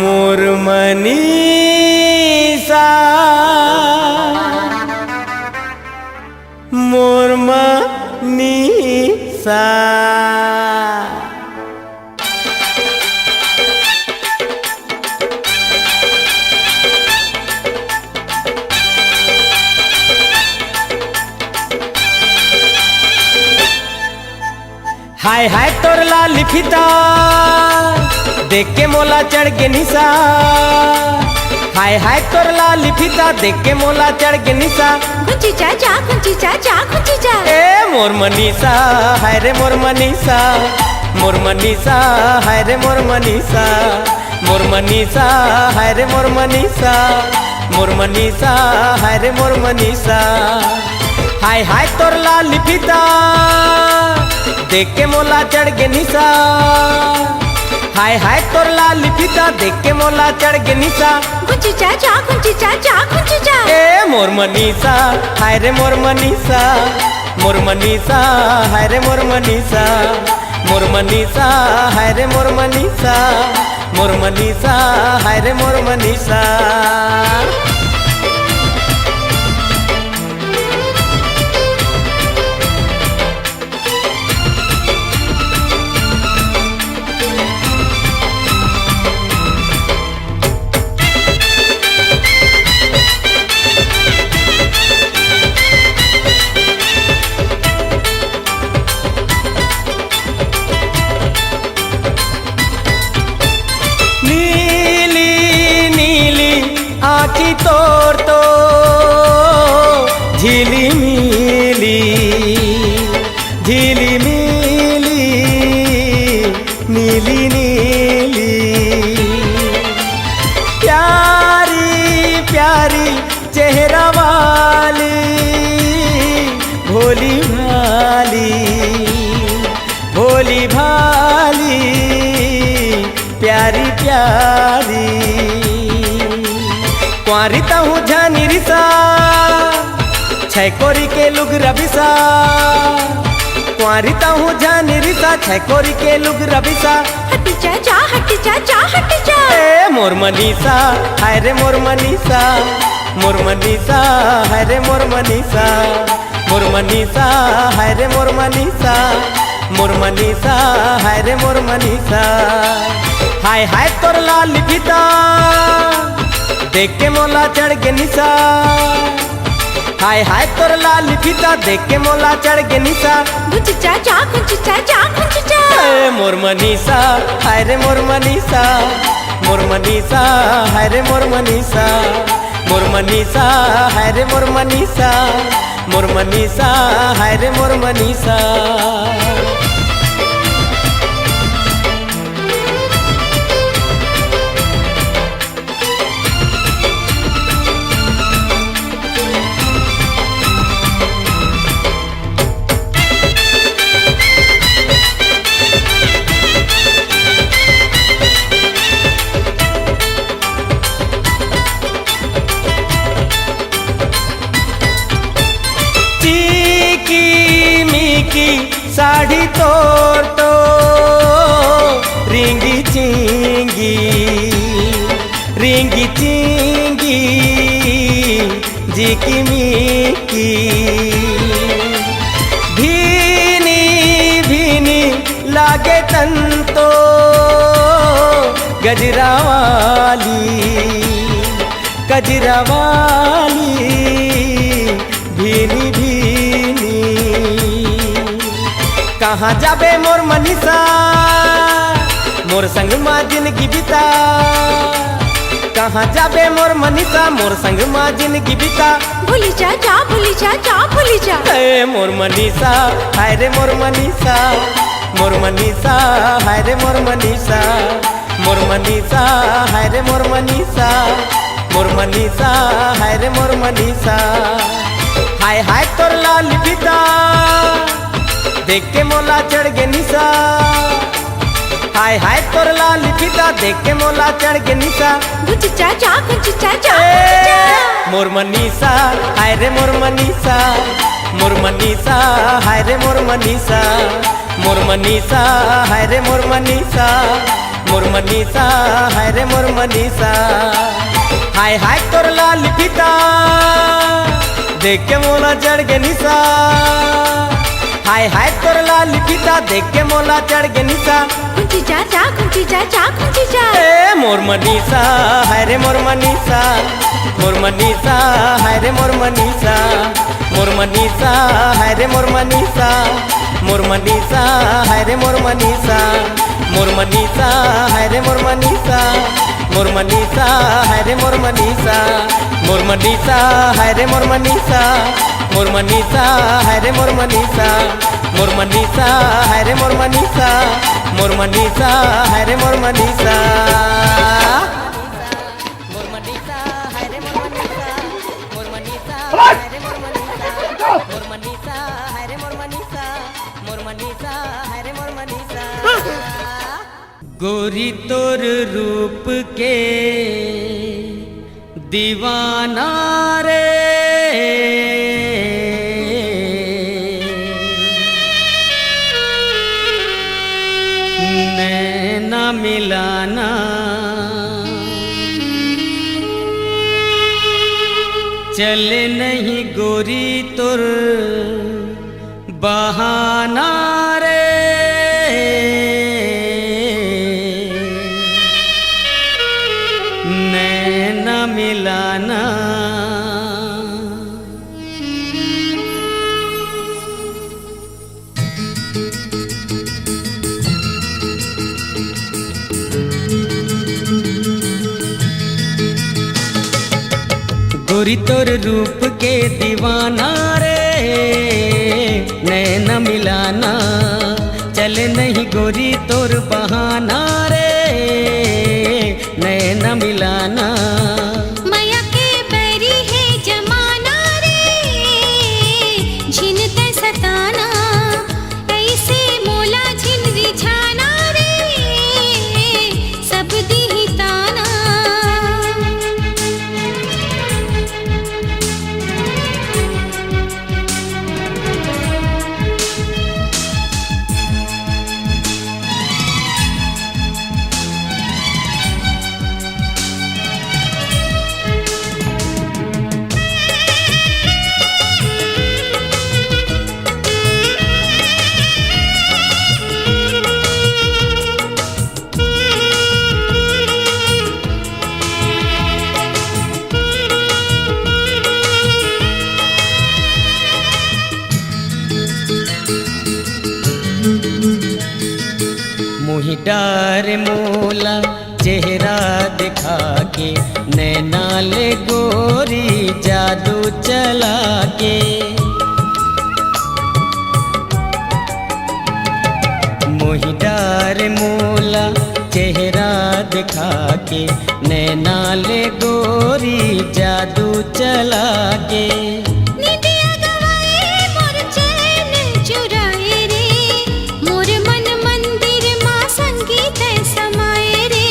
मोर मनीषा मोर मनीषा हाय हाय तोर लाली फीता देख के मोला चढ़ के निशा। हाय हाय तोर लाली फीता देख के मोला चढ़ के निशा। कुंची चाचा कुंची चाचा कुंची चा ए मोर मनीषा हाय रे मोर मनीषा मोर मनीषा हाय रे मोर मनीषा मोर मनीषा हाय रे मोर मनीषा मोर मनीषा हाय रे मोर मनीषा। हाय हाय तोर लाली फीता देख के मोला चढ़ के निशा। हाय हाय तोर लाली फीता देख के मोला चढ़ के निशा। कुंची चाचा कुंची चाचा कुंची चा ए मोर मनीषा हाय रे मोर मनीषा मोर मनीषा हाय रे मोर मनीषा मोर मनीषा हाय रे मोर मनीषा मोर मनीषा हाय रे मोर मनीषा। आखी तोर तो झिलिमिली झिलिमिली नीली नीली प्यारी प्यारी चेहरा वाली भोली भाली भोली भाली प्यारी प्यारी कुंवारी तहु जानी रिसा छैकोरी के लुग रबिसा कुंवारी तहु जानी रिसा छैकोरी के लुग रबिसा हट जा जा हट जा जा हट जा ए मोर मनीषा हाय रे मोर मनीषा मोर मनीषा हाय रे मोर मनीषा मोर मनीषा हाय रे मोर मनीषा मोर मनीषा हाय रे मोर मनीषा हाय हाय तोर लाल फीता देख के मोला चढ़ के निशा हाय हाय तोर लाल फीता देख के मोला चढ़ के निशा घुच जा जा घुच जा जा घुच जा ए मोर मनीषा हाय रे मोर मनीषा मोर मनीषा हाय रे मोर मनीषा मोर मनीषा हाय रे मोर मनीषा मोर मनीषा हाय रे मोर मनीषा साड़ी तोर तो रिंगी चिंगी रिंगी चिंगी जिकी मिकी भीनी भीनी लागे तन तो गजरा वाली भीनी भीनी कहाँ जाबे मोर मनीषा मोर संग माँ जिंदगी बिता कहाँ जाबे मोर मनीषा मोर संग माँ जिंदगी बिता भूली जा जा भूली जा जा भूली जा ए मोर मनीषा हाय रे मोर मनीषा मोर मनीषा हाय रे मोर मनीषा मोर मनीषा हाय रे मोर मनीषा मोर मनीषा हाय रे मोर मनीषा हाय हाय तोर लाल फीता देख के मोला चढ़ गे निशा हाय हाय तोर लाल फीता देख के मोला चढ़ गे निशा घुच जा जा घुच जा जा मोर मनीषा हाय रे मोर मनीषा मोर मनीषा हाय रे मोर मनीषा मोर मनीषा हाय रे मोर मनीषा मोर मनीषा हाय रे मोर मनीषा हाय हाय तोर लाल फीता देख के मोला चढ़ गे निशा हाय हाय तोर लाल फीता देख के मोला चढ़ गे निशा घुच जा जा घुच जा जा घुच जा ए मोर मनीषा हाय रे मोर मनीषा मोर मनीषा हाय रे मोर मनीषा मोर मनीषा हाय रे मोर मनीषा मोर मनीषा हाय रे मोर मनीषा मोर मनीषा हाय रे मोर मनीषा मोर मनीषा हाय रे मोर मनीषा मोर मनीषा हाय रे मोर मनीषा मोर मनीषा हाय रे मोर मनीषा मोर मनीषा हाय रे मोर मनीषा मोर मनीषा हाय रे मोर मनीषा मोर मनीषा हाय रे मोर मनीषा मोर मनीषा हाय रे मोर मनीषा मोर मनीषा हाय रे मोर मनीषा मोर मनीषा हाय रे मोर मनीषा गोरी तोर रूप के दीवाना रे नैना मिलाना चले नहीं गोरी तुर बहाना रे नैना मिलाना गोरी तोर रूप के दीवाना रे नैन मिलाना चले नहीं गोरी तोर बहाना रे नैन मिलाना। माया के बैरी है जमाना रे झिन ते सताना ऐसे मोला झिन रिझाना रे सब दी ताना। मुही डार मोला चेहरा दिखा के नैना ले गोरी जादू चला के। मुही डार मोला चेहरा दिखा के नैना ले गोरी जादू चला के। निदिया गवाए मोर चैन चुराए रे मोर मन मंदिर माँ संगीत समाए रे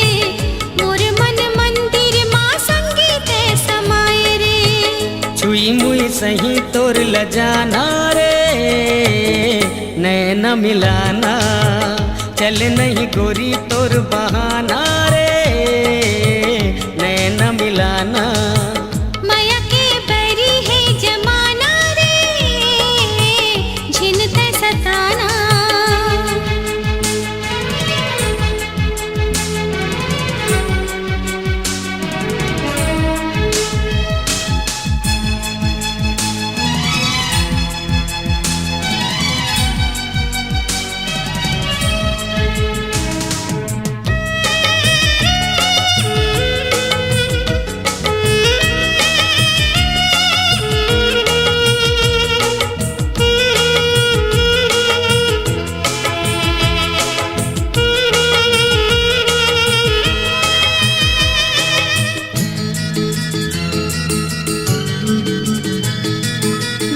मोर मन मंदिर माँ संगीत समाए रे। छुई मुई सही तोर लजाना रे नैन मिलाना चल नहीं गोरी तोर बहाना रे नैन मिलाना। माया के बैरी है जमाना रे झिन ते सताना।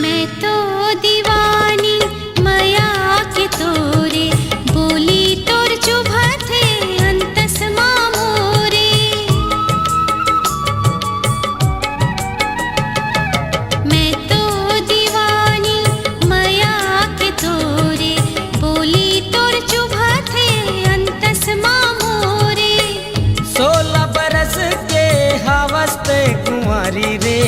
मैं तो दीवानी माया के तोरे बोली तोर चुभा थे अंतस मामोरे। मैं तो दीवानी माया के तोरे बोली तोर चुभा थे अंतस मामोरे। 16 बरस के हवस कुंवारी रे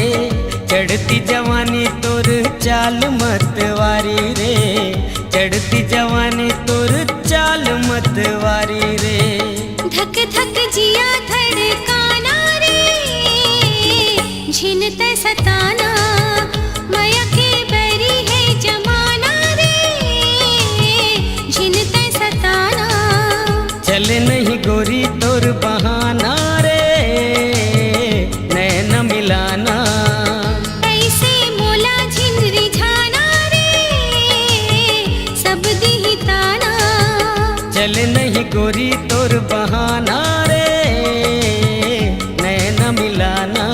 चढ़ती जवानी तोर चाल मतवारी रे चढ़ती जवानी तोर चाल मतवारी रे। धक धक जिया धड़काना रे झिन ते सताना। माया के बैरी है जमाना रे झिन ते सताना। चल नहीं गोरी तोर बहाना रे नैन मिलाना ऐसे मोला झिन रिझाना रे सब दी ताना। चल नहीं गोरी तोर बहाना रे नैन मिलाना।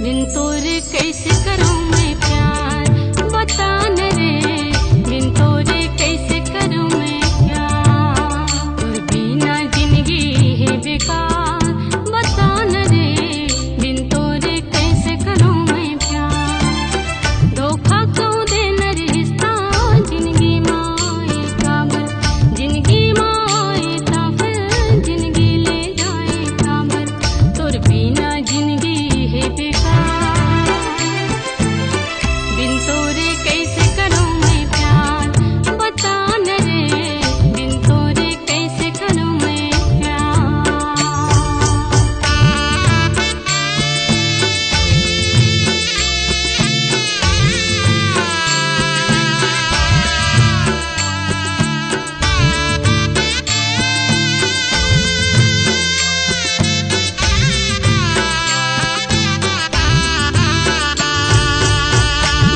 बिन तोरे कैसे करूं मैं प्यार, बता न रे बिन तोरे कैसे करूं मैं प्यार। तोर बिना जिंदगी है बेकार, बता न रे बिन तोरे कैसे करूं मैं प्यार। धोखा क्यों देना रिश्ता जिंदगी माए काबर, जिंदगी माए काबर, जिंदगी ले जाए काबर। तोर बिना जिंदगी है बेकार, बिन तोरे कैसे करूं मैं प्यार, बता न रे बिन तोरे कैसे करूं मैं प्यार।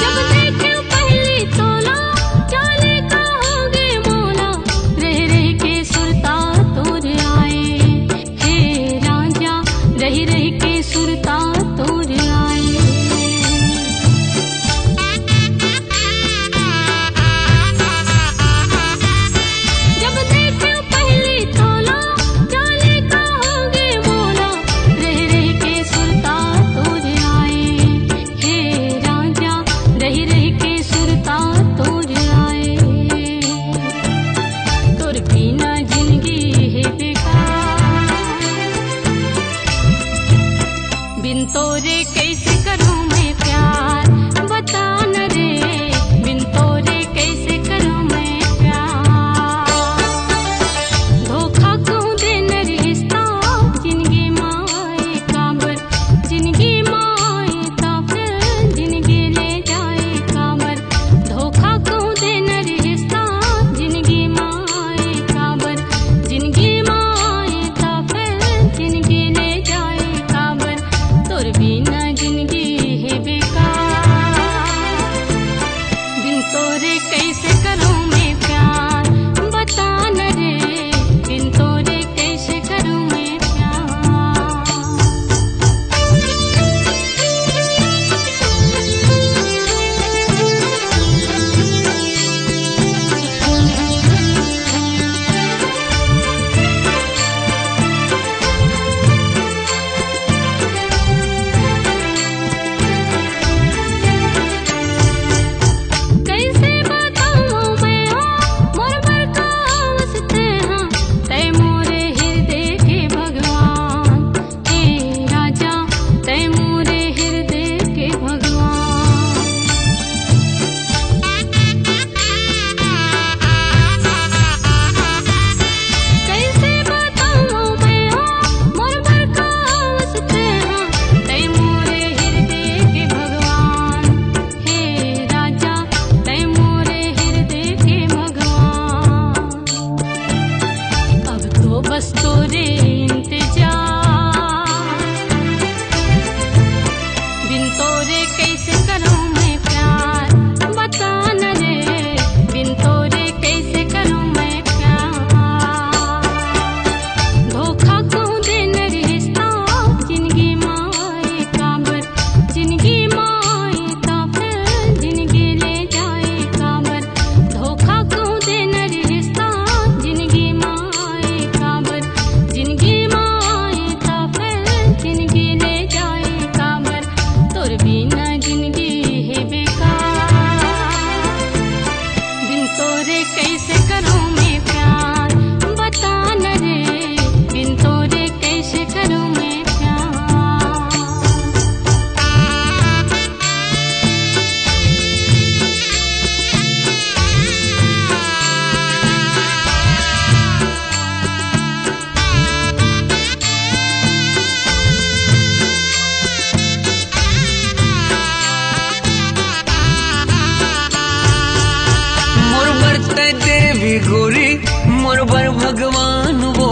जब देखे पहली तोला चाले का होगे मोला, रह रह के सुरता तोर आए हे राजा, रह रह के सुरता तोर आए। जब देखे पहली तोला चाले का होगे मोला, रह रह के सुरता तोर आए हे राजा, रह रह के सुरता तोर आए। तोर बिना जिंदगी है बेकार, बिन तोरे कैसे करूं मैं प्यार, बता न रे बिन तोरे कैसे करूं मैं प्यार। धोखा क्यों देना रिश्ता जिंदगी माए काबर, जिंदगी माए काबर, जिंदगी ले जाए काबर। धोखा क्यों देना रिश्ता जिंदगी माए काबर, जिंदगी माए काबर, जिंदगी ले जाए काबर। तोर बिना जिंदगी है बेकार, बिन तोरे कैसे करूं मैं प्यार, बता न रे बिन तोरे कैसे करूं मैं प्यार। कैसे बताऊं मैं मोर बरकावसते हाँ, तै मोरे हृदय के भगवान हे राजा, तै मोरे हृदय के भगवान। कैसे बताऊं मैं मोर बरकावसते हाँ, तै मोरे हृदय के भगवान हे राजा, तै मोरे हृदय के भगवान। अब तो बस तोरे इंतजार, बिन तोरे कैसे करूं मैं प्यार, बता न रे बिन तोरे कैसे करूं मैं प्यार। धोखा क्यों देना रिश्ता जिंदगी माए काबर, जिंदगी माए काबर, जिंदगी ले जाए काबर। धोखा क्यों देना रिश्ता जिंदगी माए काबर, जिंदगी माए काबर, जिंदगी ले जाए काबर। तोर बिना जिंदगी है बेकार, बिन तोरे कैसे करूं मैं प्यार, बता न रे बिन तोरे कैसे करूं मैं प्यार। मोर बरत देवी गोरी मोर बर भगवान वो,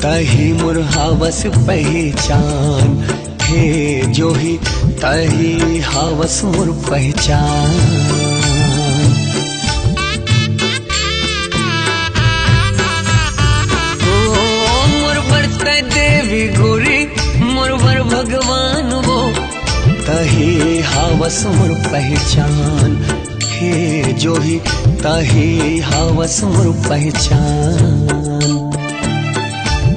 तही मोर हावस पहचान हे जोही, तही हावस मोर पहचान। ओ मोर बरत देवी गोरी मोर बर भगवान वो, तही हावस मोर पहचान, हे जो ही तही हावस मोर पहचान,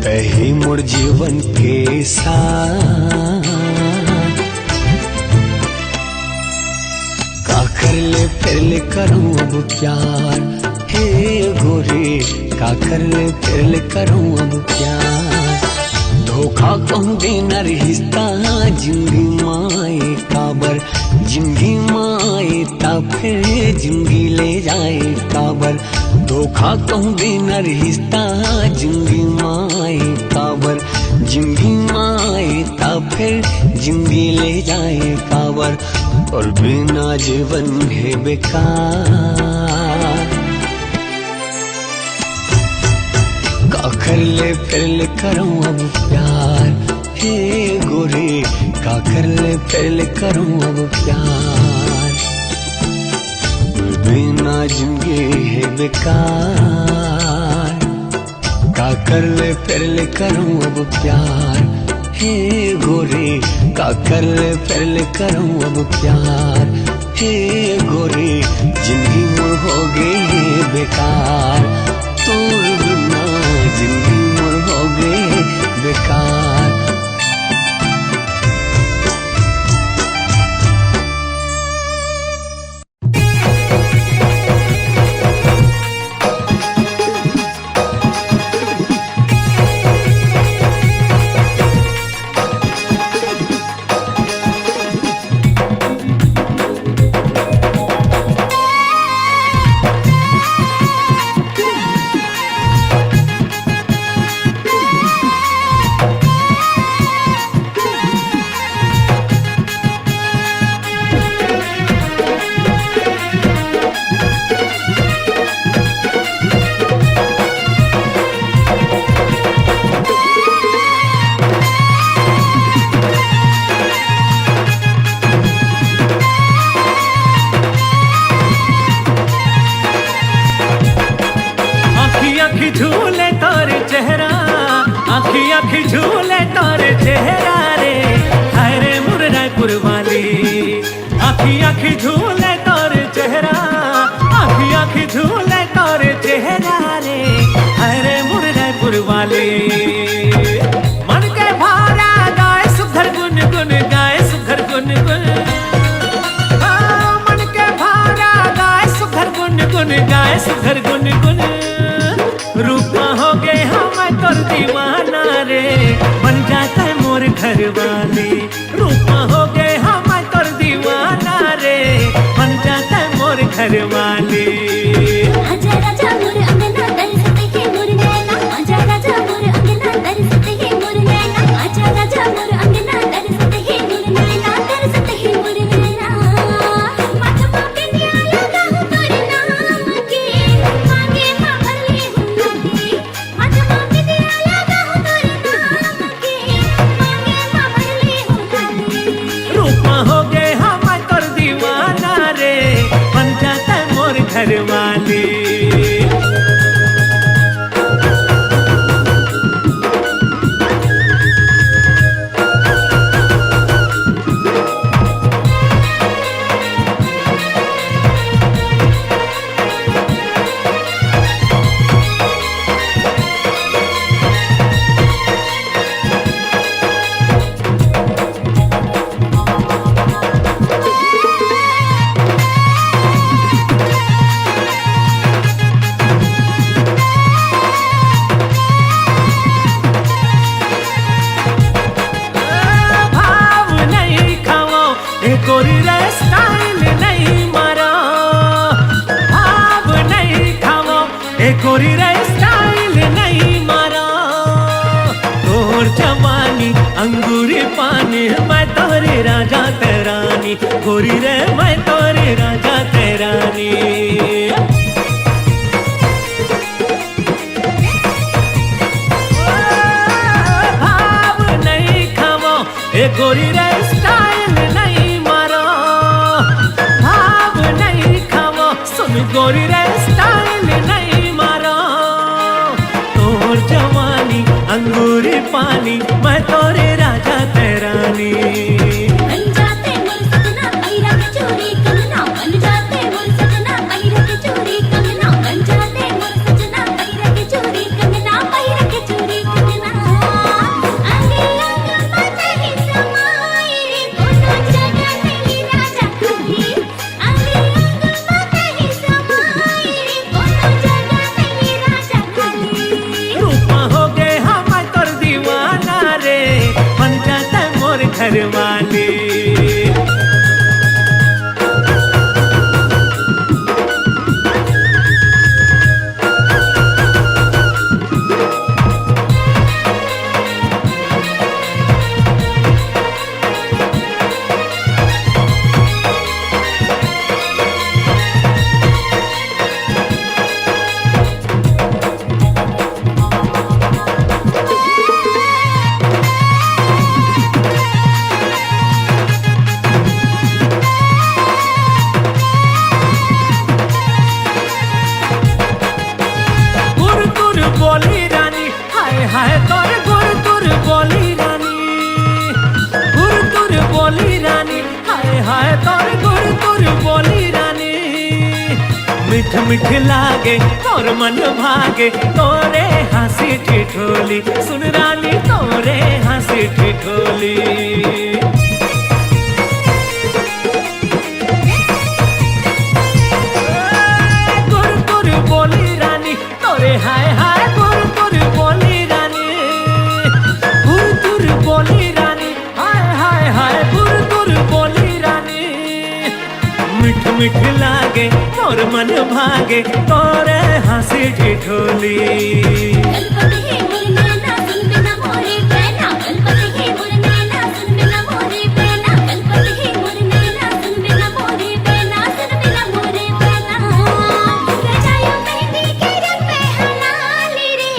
तही मोर जीवन के साथ। का कर ले फिर ले करूं अब प्यार, हे गोरी का कर ले फिर ले करूं अब प्यार। धोखा कहूँ देना रिश्ता जिंदगी माए काबर, जिंदगी माए ता फिर जिंदगी ले जाए काबर। धोखा कहूँ देना रिश्ता जिंदगी माए काबर, जिंदगी माए ता फिर जिंदगी ले जाए काबर। और बिना जीवन है बेकार। का कर ले फिर ले करूं अब प्यार, हे गोरी का कर ले फिर ले करूं अब प्यार। बिना जिंदगी है बेकार। का कर ले फिर ले करूं अब प्यार, हे गोरी का कर ले फिर ले करूं अब प्यार। हे गोरी जिंदगी मोर हो गई बेकार, तोर बिना जिंदगी मोर हो गई बेकार। आँखी झूले तारे चेहरा रे, हाय रे मोर रायपुर वाली। आँखी झूले तारे चेहरा, आँखी झूले तारे चेहरा रे, हाय रे मोर रायपुर वाली। मन के भारा गाय सुधर गुन गुन, गाय सुधर गुन गुन। मन के भारा गाय सुधर गुन गुन, गाय सुधर गुन गुन। रूपा हो गए हम तोर दीवाना रे, बन जाता है मोर घर वाली। रूपा हो गए हम तोर दीवाना रे, बन जाता है मोर घर वाली। आजा राजा मोर अंगना तरसते है मोर नैना, आजा राजा मोर अंगना तरसते है मोर नैना, आजा राजा मोर अंगना तरसते है मोर नैना, तरसते है मोर नैना। माथा पे दिया लगा हूँ तोरे नाम के, मांगे माँ भरले हूँ लागे। माथा पे दिया लगा हूँ तोरे नाम के, मांगे माँ भरले हूँ लागे। रूपा हो गए हम तोर दीवाना रे, बन जाता है मोर घर वाली। गोरी रे स्टाइल नहीं मारा, भाव नहीं खावा। गोरी रे स्टाइल नहीं मारा, तोर जवानी अंगूरी पानी, मैं तोरे राजा तेरानी। गोरी रे मैं तोरे राजा तेरानी। भाव नहीं खावा, गोरी रे स्टाइल नहीं मारा, भाव नहीं खावा। सुन गोरी रे स्टाइल नहीं मारा, तोर जवानी अंगूरी पानी, मैं तोरे राजा तेरानी। बन जाते मोर हाय हाय तोर गुर गुर बोली रानी मिठ मिठ लागे तोर मन भागे तोरे हंसी ठिठोली सुन रानी तोरे हंसी ठिठोली गुर गुर बोली रानी तोरे हाय हाय गुर गुर बोली रानी गुर गुर बोली रानी हाय हाय हाय गुर गुर बोली रानी मिठ मिठ लागे तोर मन भागे तोरे हंसी ठिठोली गणपति हे मोर नैना सुन बिना मोरे पैना गणपति हे मोर नैना सुन बिना मोरे पैना गणपति हे मोर नैना सुन बिना मोरे पैना सुन बिना मोरे पैना रजायो मेहंदी के रंग में हलाली रे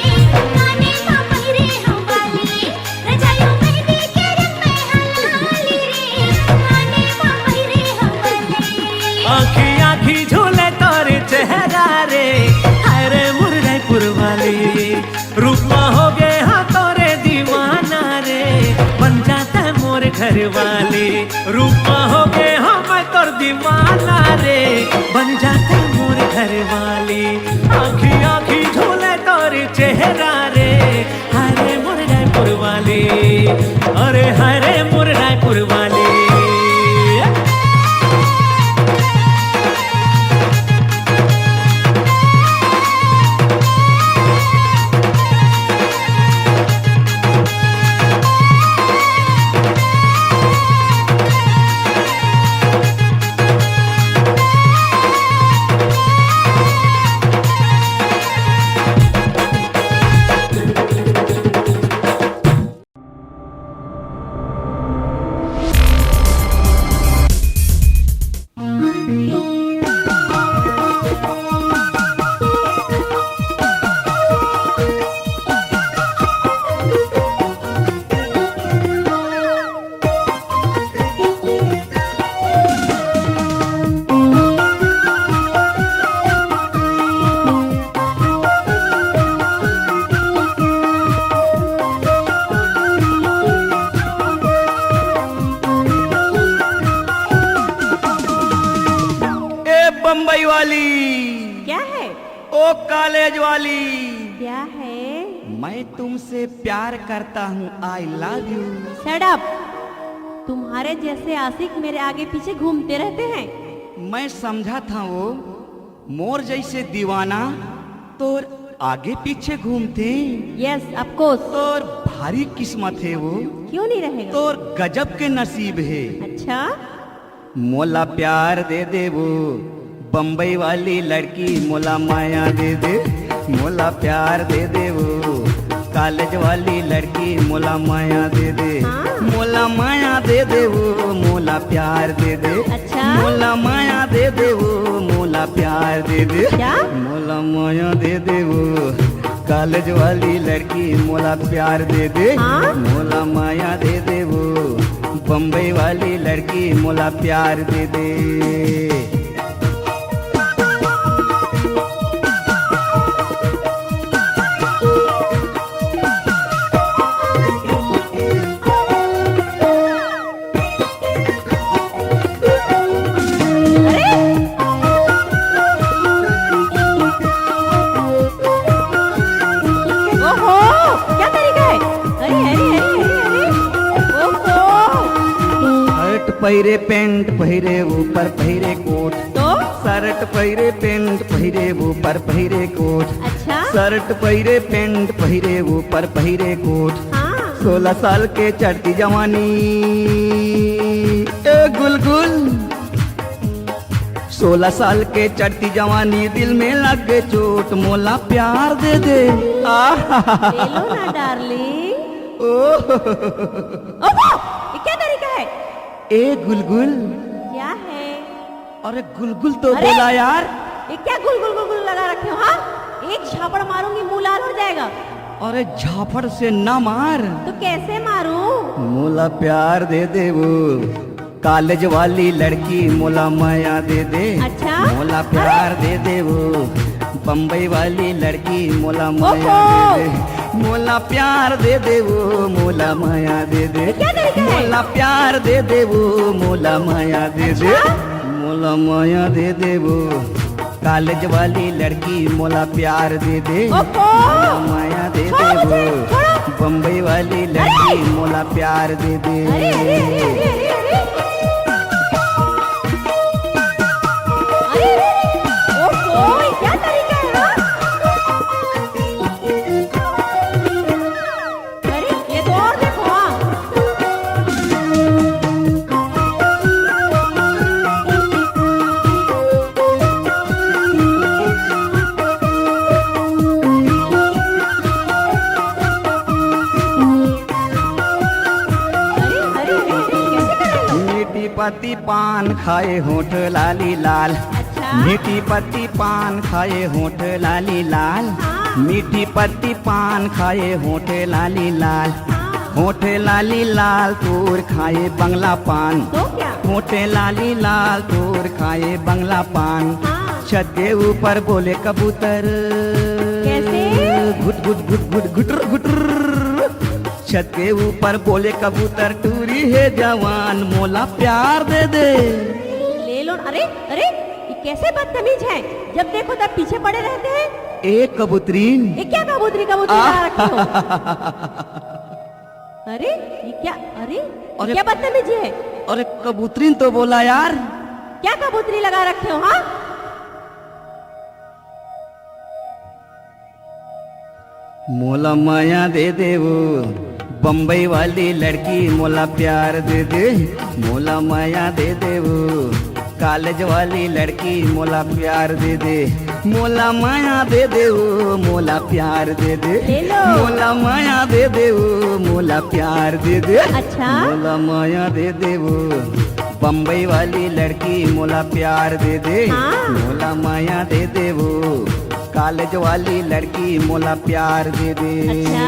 काने का पहिरे हम वाली रजायो मेहंदी के रंग में हलाली रे काने का पहिरे हम वाली आँखी आँखी झूले तोरे चेहरा रे हाय रे मुरैपुर वाली रूपा हो गए हाँ तोरे दीवाना रे बन जाता है मोर घर वाली रूपा हो गए हाँ मैं तोर दीवाना रे बन जाता है मोर घर वाली आँखी आँखी झूले तोरे चेहरा रे हाय रे मुरैपुर वाली अरे हाय रे मुरैपुर वाली बम्बई वाली क्या है? ओ कॉलेज वाली क्या है? मैं तुमसे प्यार करता हूँ I love you shut up. तुम्हारे जैसे आशिक मेरे आगे पीछे घूमते रहते हैं। मैं समझा था वो मोर जैसे दीवाना तोर आगे पीछे घूमते यस ऑफ कोर्स। तोर भारी किस्मत है वो क्यों नहीं रहेगा? तोर गजब के नसीब है अच्छा मोला प्यार दे दे वो बम्बई वाली लड़की मोला माया दे दे मोला प्यार दे दे वो कॉलेज वाली लड़की मोला माया दे दे हाँ। मोला माया दे दे वो मोला प्यार दे दे अच्छा। मोला माया दे दे वो मोला प्यार दे दे क्या? मोला माया दे दे वो कॉलेज वाली लड़की मोला प्यार दे दे हाँ? मोला माया दे दे वो बम्बई वाली लड़की मोला प्यार दे दे ओहो क्या तरीका है? अरे अरे अरे अरे अरे ओहो शर्ट पहिरे पेंट पहिरे ऊपर पहिरे कोट तो शर्ट पहिरे पेंट पहिरे ऊपर पहिरे कोट अच्छा शर्ट पहिरे पेंट पहिरे ऊपर पहिरे कोट हाँ 16 साल के चढ़ती जवानी ए गुलगुल 16 साल के चढ़ती जवानी दिल में लग गए चोट मोला प्यार दे दे ले लो ना डार्लिंग। ओहो ये क्या तरीका है? ए गुलगुल क्या है? अरे गुलगुल तो अरे! बोला यार ये क्या गुल गुल गुल गुल लगा रखे हो? हाँ एक झापड़ मारूंगी मुंह लाल हो जाएगा। अरे झापड़ से ना मार तो कैसे मारूं? मोला प्यार दे दे वो कॉलेज वाली लड़की मोला माया दे दे अच्छा? मोला प्यार दे दे वो बम्बई वाली लड़की मोला माया दे दे, मोला प्यार दे दे वो मोला माया दे दे, मोला प्यार दे दे वो मोला माया दे दे, मोला माया दे दे वो कॉलेज वाली लड़की मोला प्यार दे दे, मोला माया दे दे वो बम्बई वाली लड़की मोला प्यार दे दे। क्या तरीका है? अरे ये तो और देखो। मीठी पत्ती पान खाए होठ लाली लाल, मीठी पत्ती पान खाए होठ लाली लाल, मीठी पत्ती पान खाए होठ लाली लाल, होठ लाली लाल तोर खाए बंगला पान, तो क्या? होठ लाली लाल तोर खाए बंगला पान, छत के ऊपर बोले कबूतर कैसे? घुट घुट घुट घुट घुटर घुटर, छत के ऊपर बोले कबूतर टूरी है जवान मोला प्यार दे दे। ले लो। अरे अरे ये कैसे बदतमीज है, जब देखो तब पीछे पड़े रहते हैं। एक कबूतरीन। ये क्या कबूतरी कबूतरी लगा रखे हो? अरे ये क्या? अरे ये क्या बदतमीजी है? अरे कबूतरीन तो बोला यार। क्या कबूतरी लगा रखे हो? हाँ मोला माया दे दे वो बम्बई वाली लड़की मोला प्यार दे दे, मोला माया दे दे वो कॉलेज वाली लड़की मोला प्यार दे दे, मोला माया दे दे वो मोला प्यार दे दे, मोला माया दे दे वो मोला प्यार दे दे। अच्छा मोला माया दे दे वो बम्बई वाली लड़की मोला प्यार दे दे, मोला माया दे दे वो कॉलेज वाली लड़की मोला प्यार दे दे। अच्छा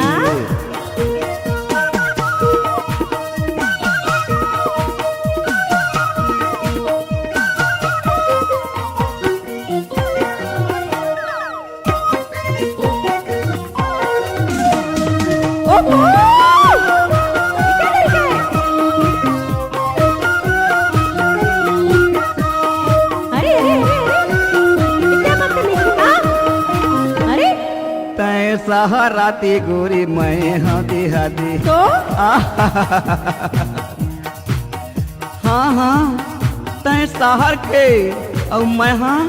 सहाराती गोरी मैं हाथी हाथी तो हाँ हाँ तय शहर के और मैं हाँ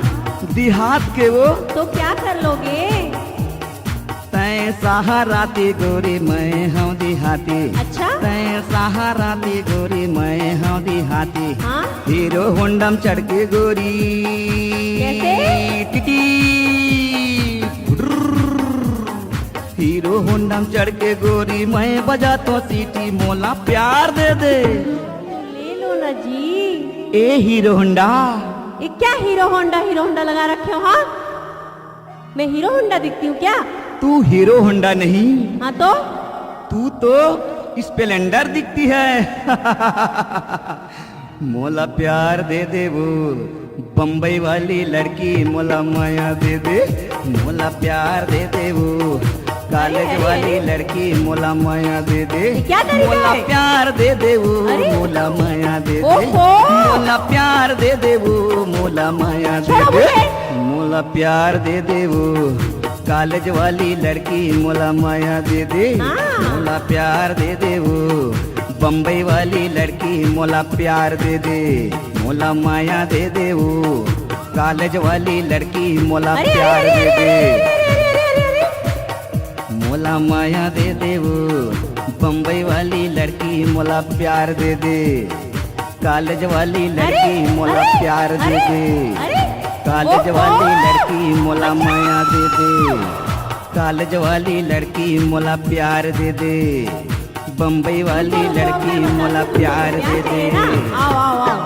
देहात के वो तो क्या कर लोगे? तय सहाराती गोरी मैं हाँ देहाती। अच्छा तय सहाराती गोरी मैं हाँ देहाती। हाँ हीरो होंडम चढ़ के गोरी कैसे? टिटी हीरो होंडम चढ़ के गोरी मैं बजा तो सीटी मोला प्यार दे दे। ले लो ना जी। ए हीरो होंडा। ये क्या हीरो होंडा लगा रखे हो? हाँ मैं हीरो होंडा दिखती हूँ क्या? तू हीरो होंडा नहीं। हाँ तो तू तो स्प्लेंडर दिखती है। मोला प्यार दे दे वो बम्बई वाली लड़की मोला माया दे दे, मोला प्यार दे दे वो कॉलेज वाली लड़की मोला माया दे दे, मोला प्यार दे दे वो मोला माया दे दे, मोला प्यार दे दे वो मोला माया दे दे, मोला प्यार दे दे वो कॉलेज वाली लड़की मोला माया दे दे, मोला प्यार दे दे वो बम्बई वाली लड़की मोला प्यार दे दे, मोला माया दे दे वो कॉलेज वाली लड़की मोला प्यार दे दे, मोला माया दे दे वो बम्बई वाली लड़की मोला प्यार दे दे, कॉलेज वाली लड़की मोला प्यार दे दे, कॉलेज वाली लड़की मोला माया दे दे, कॉलेज वाली लड़की मोला प्यार दे दे, बम्बई वाली लड़की मोला प्यार दे दे। आओ आओ आओ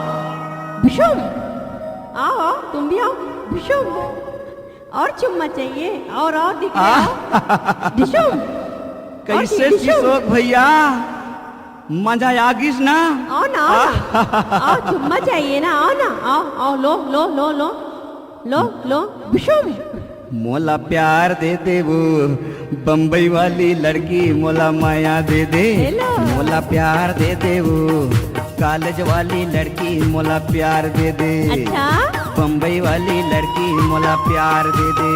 भुशुम, आओ तुम भी आओ भुशुम। और चुम्मा चाहिए? और दिशुम कैसे शिशोक भैया मजा आ गई ना? आओ ना आओ चुम्मा चाहिए ना? आओ ना आओ आओ लो लो लो लो लो लो भुशुम मोला प्यार दे दे वो बम्बई वाली लड़की मोला माया दे दे। मोला प्यार दे दे वो कॉलेज वाली लड़की मोला प्यार दे दे। अच्छा बम्बई वाली लड़की मोला प्यार दे दे।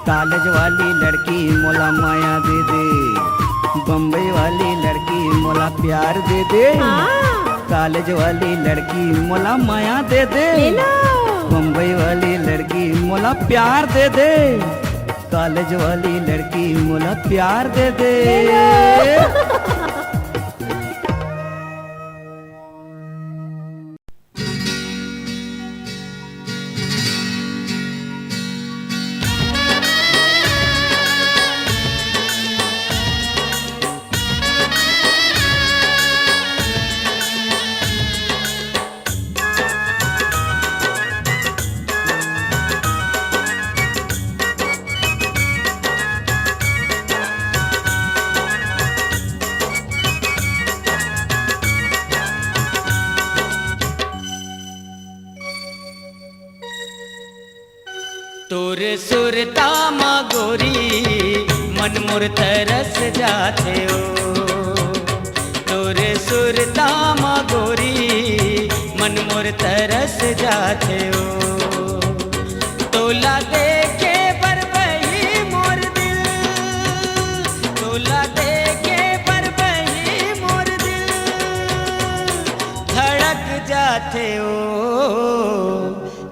कॉलेज वाली लड़की मोला माया दे दे। बम्बई वाली लड़की मोला प्यार दे दे। कॉलेज वाली लड़की मोला माया दे दे। बम्बई वाली लड़की मोला प्यार दे दे। कॉलेज वाली लड़की मोला प्यार दे दे। तोर सुरता मा गोरी मन मोर तरस जाथे ओ। तोर सुरता मा गोरी मन मोर तरस जाथे ओ। तोला देखे पर बही मोर दिल, तोला देखे पर बही मोर दिल धड़क जाथे ओ।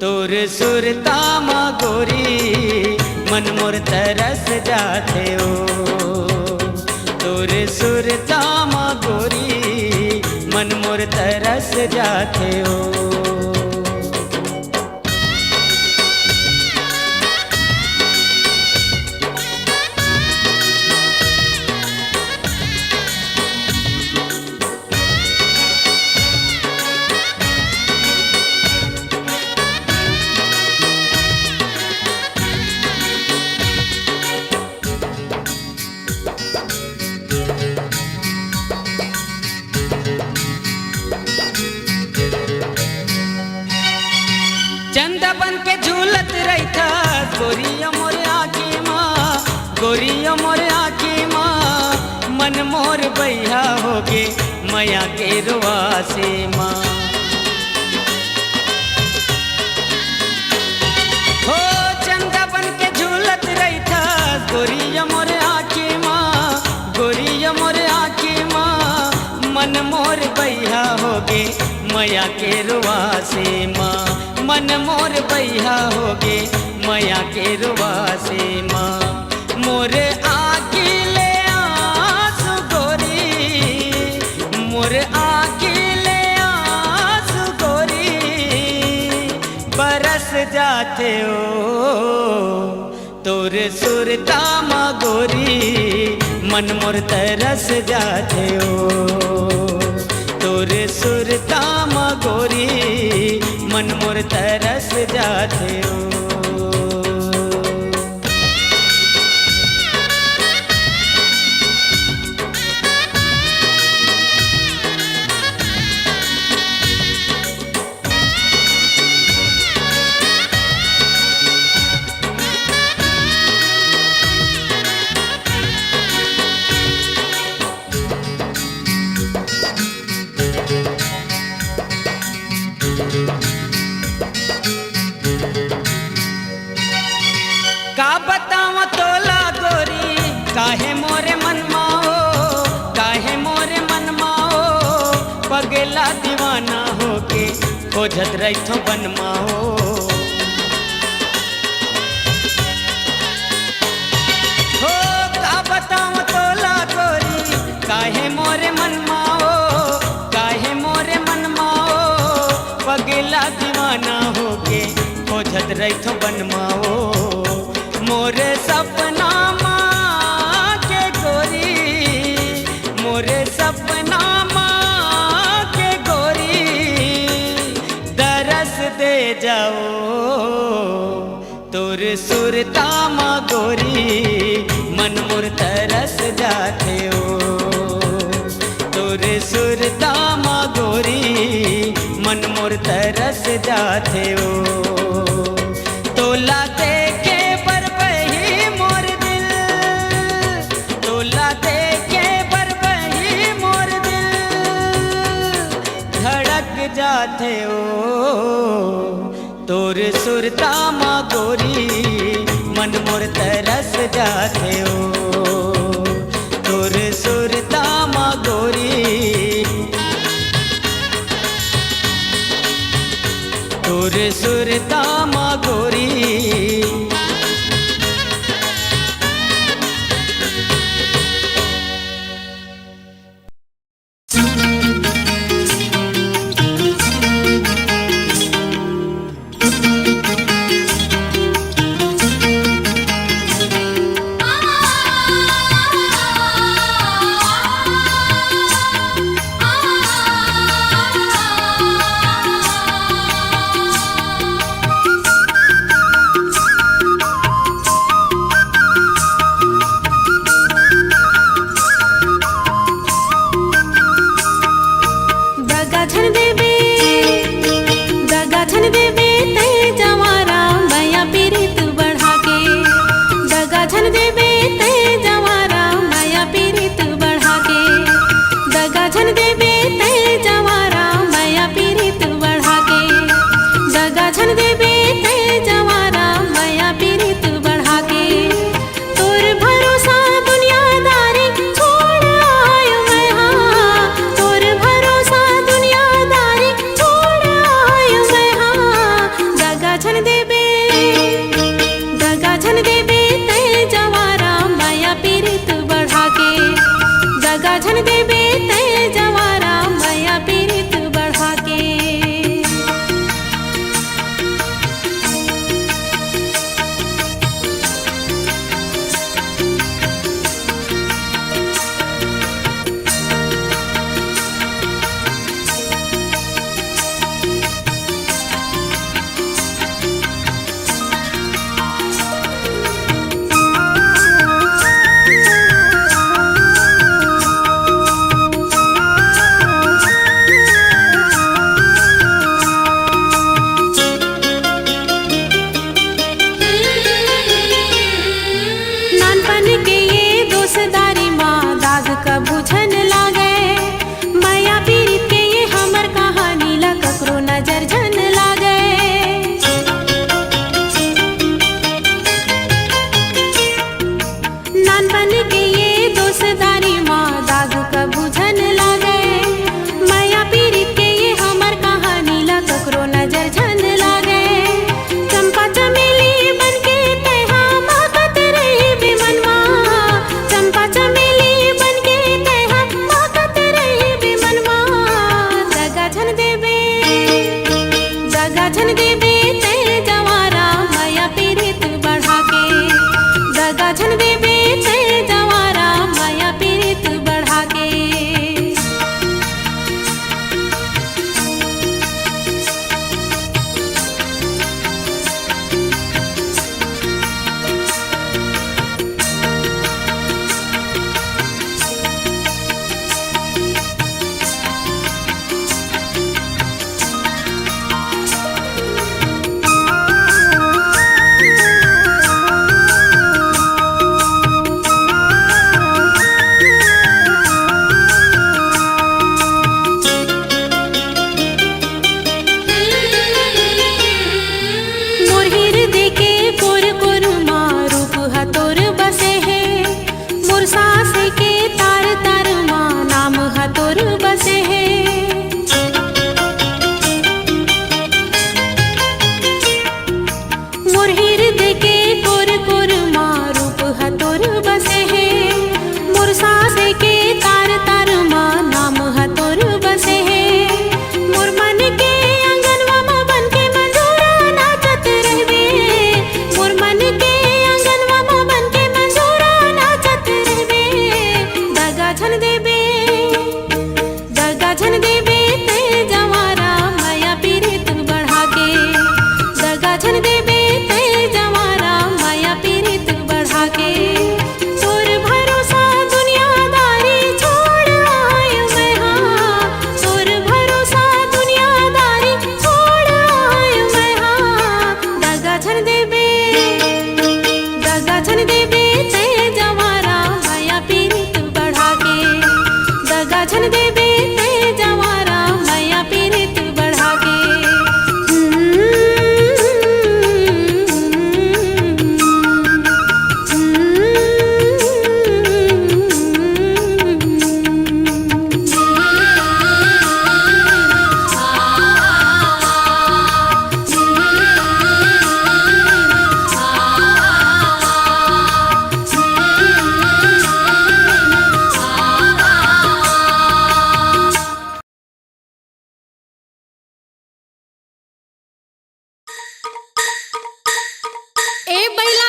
तोर सुरता मा गोरी मन मोर तरस जाथे ओ। तोर सुरता मा गोरी मन मोर तरस जाथे ओ। चंदा बन के झूलत रही था गोरिया मोर आँखी माँ, गोरिया मोर आँखी माँ। मन मोर बैया होगे मया के रुआसे माँ। हो चंदा बन के झूलत रही था गोरिया मोर आँखी माँ, गोरिया मोर आँखी माँ। मन मोर बैया होगे मया के रुआसे माँ। मन मोर बैया होगे मया के रुआसे माँ। मोर आँखी ले आंसू गोरी, मोर आँखी ले आंसू गोरी बरस जाते ओ। तोर सुरता मा गोरी मन मोर तरस जाते ओ। तोर सुरता मा गोरी मन मोर तरस जाते ओ। का बतावा तोला गोरी काहे मोरे मन माओ, काहे मोरे मन माओ। पगला दीवाना होके खोजत रही थो बन माओ। हो का बतावा तोला गोरी काहे मोरे मन माओ, काहे मोरे मन माओ। पगला दीवाना होके खोजत रही थो बन माओ। मोरे सपना माँ के गोरी, मोरे सपना माँ के गोरी दरस दे जाओ। तोर सुरता माँ गोरी मन मोर तरस जाते ओ। तोर सुरता माँ गोरी मन मोर तरस जाते ओ। तोला देखे पर जाते हो तोर सुरता मा गोरी मन मोर तरस जाते हो तोर सुरता मा गोरी तोर सुरता मा गोरी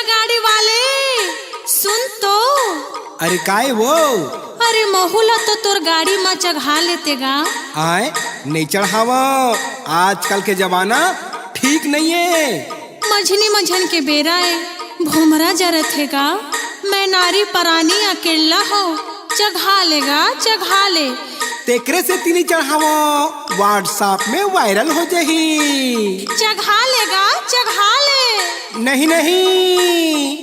गाड़ी वाले, सुन तो। अरे काय वो? अरे महुला तो तोर गाड़ी में चढ़ा लेते गा। आए नहीं चढ़ावा, आजकल के जमाना ठीक नहीं है। मझनी मझन के बेरा है, भोमरा जरत है गा। मैं नारी परानी अकेला हो, चढ़ा लेगा चढ़ा ले। तेकरे से तीनी चढ़ावा, व्हाट्सएप में वायरल हो जाही। चढ़ा लेगा चढ़ा ले। नहीं नहीं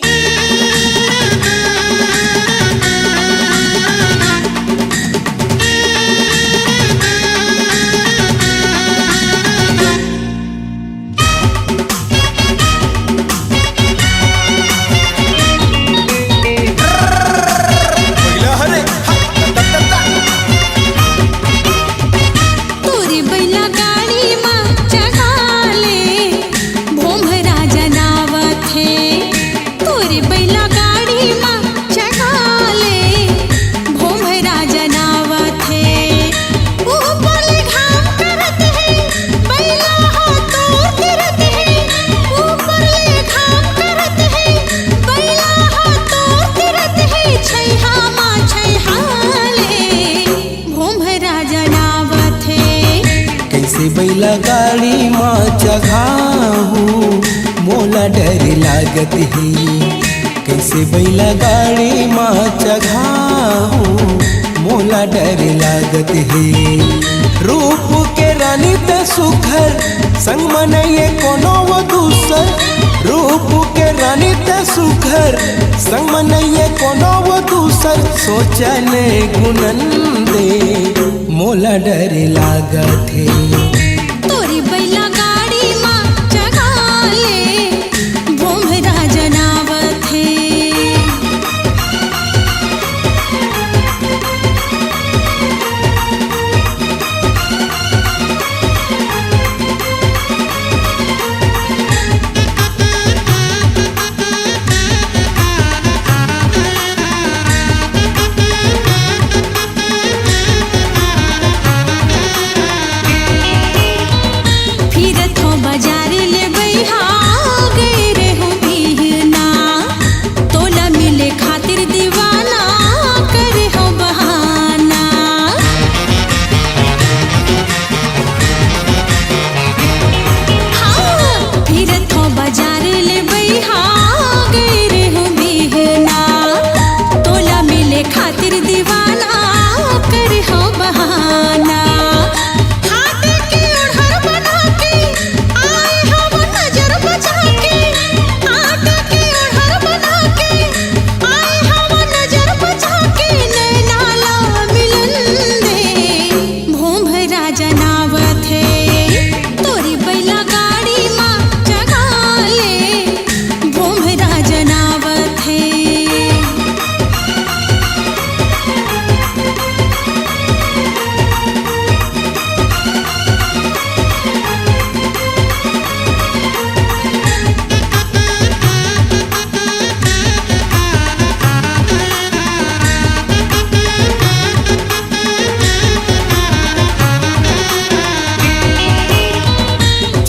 बैला गाड़ी माँ चढ़ाहू मोला डर लागत है। कैसे बैला गाड़ी माँ चढ़ाहू मोला डर लागत है। रूप के रानी ते सुखर संग मनइए कोनो वो दूसर। रूप के रानी ते सुखर संग मनइए कोनो वो दूसर। सोचने गुनन दे मोला डर लागत है। तोरी बैला गाड़ी माँ चढ़ा ले, भोमरा जनावत है। बाजार ले बैहा गए रे हो बिहना, तोला मिले खातिर दीवाना करे हो बहाना। हाँ फिर तो बाजार ले बैहा गए रे हो बिहना, तोला मिले खातिर दीवाना करे हो बहाना।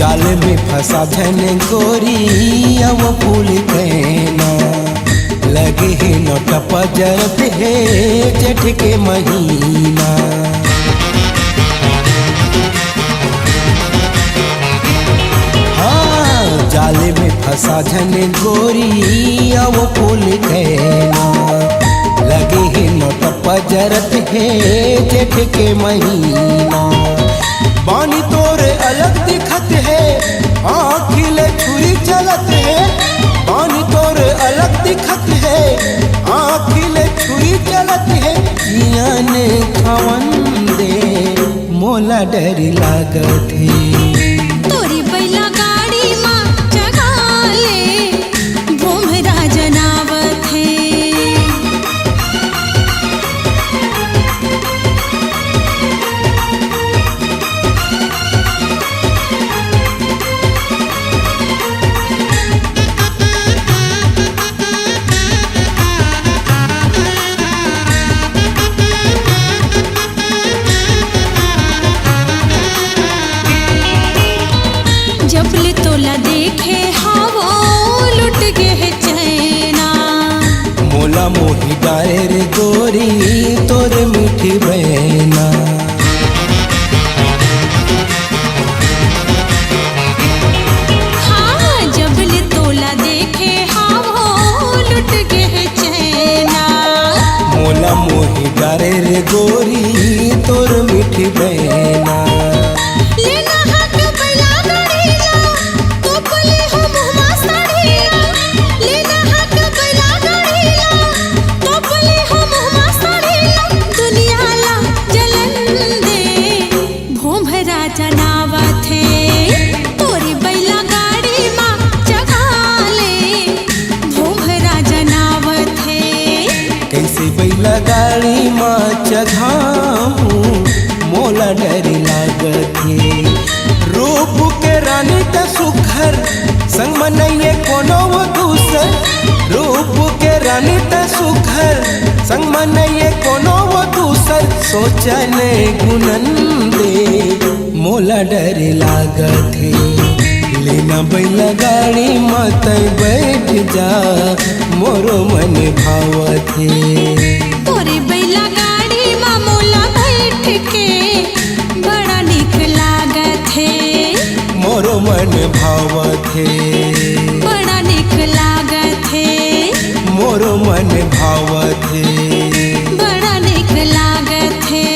जाल में फंसा धन गोरी अब फूल कहना लगे है नोट पजरत है जेठ के महीना। हाँ जाल में फंसा धन गोरी अब फूल कहना लगे है नोट पजरत है जेठ के महीना। बानी तोरे अलग दिखत है, आँखिले छुरी चलत है। बानी तोरे अलग दिखत है, आँखिले छुरी चलत है। ने खवन दे मोला डर लागत है। तोरी बैला गाड़ी माँ चढ़ा ले, भोमरा जनावत है। मोला मोही डारे रे गोरी तोर मीठी बहना। हाँ जबल तोला देखे हाँ वो लुट गए चैना। मोला मोही डारे रे गोरी तोर मीठी बहना। लेना हक बला गड़ीला तो पले हो मुहमा साड़ीला। लेना हक बला गड़ीला तो पले हो मुहमा साड़ीला। दुनिया ला जलन दे भोंभरा जनावा थे तोरी बैला गाड़ी माँ जगा ले भोंभरा जनावा थे। कैसे बैला गाड़ी माँ चढ़ाऊं मोला डर लागथे। रूप के रानी त सुखर संग मनइए कोनो वो दूसर। रूप के रानी त सुखर संग मनइए कोनो वो दूसर। सोचने गुनन दे मोला डर लागथे। लेना बैला गाड़ी मत बैठ जा मोरो मन भावथे। तोरे बैला गाड़ी माँ मोला बैठ के बड़ा निक लागत है। मोरो मन भावथे। बड़ा निक लागत है। मोरो मन भावथे। बड़ा निक लागत है।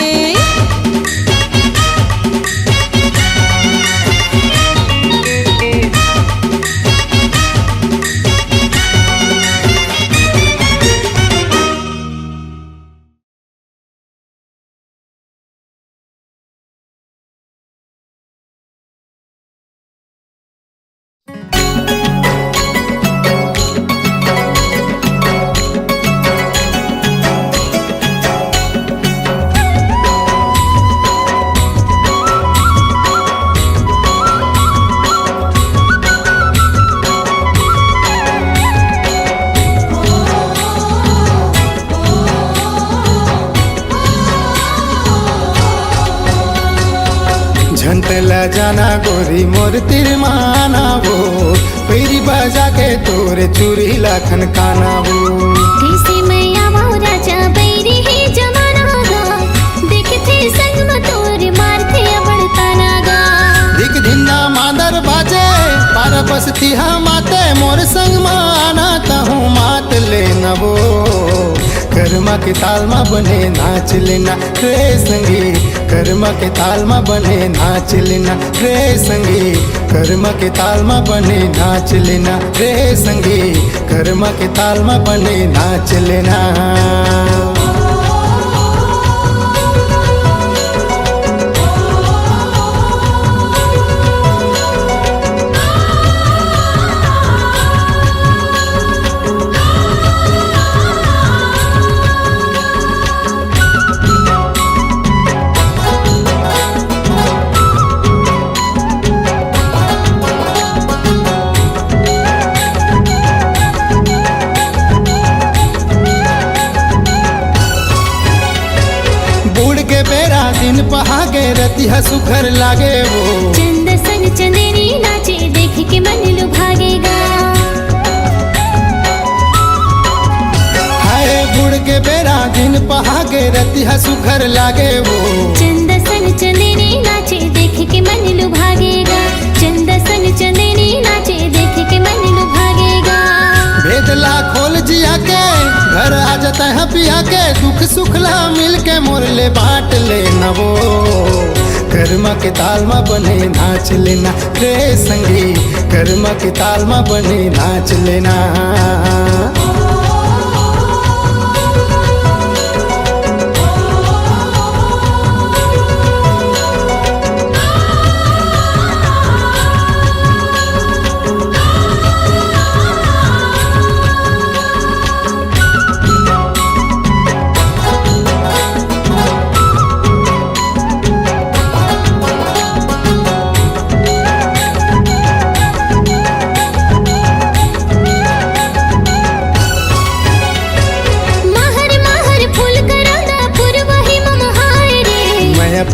झंटला जाना गोरी मोर तिरमाना वो पैरी बजा के तोरे चूरी लाखन काना वो। कैसे मैया वो राजा बैरी है जमाना गा देखते संग में तोर मारते अबड़ता नागा। दिख धिन्ना मादर बाजे पार बसती हम आते मोर संग माना कहूँ मात लेना वो। कर्मा के ताल में बने नाच लेना रे संगी। कर्मा के ताल में बने नाच लेना रे संगी। कर्मा के ताल में बने नाच लेना रे संगी। कर्मा के ताल में बने नाच लेना। दिन पहागे रतिहा सुखर लागे वो। चंद संग चंदेरी नाचे देख के मन लुभागेगा। हाय बुढ़ के बेरा दिन पहागे रतिहा सुखर लागे वो। चंद संग चंदेरी नाचे देख के मन लुभागेगा। चंद संग चंदेरी नाचे देख के मन लुभागेगा। भेदला खोल जिया के घर आ जाता है पिया के दुख सुखला मिल के मोरले बांट लेना वो। कर्मा के ताल में बने नाच लेना रे संगी। कर्मा के ताल में बने नाच लेना।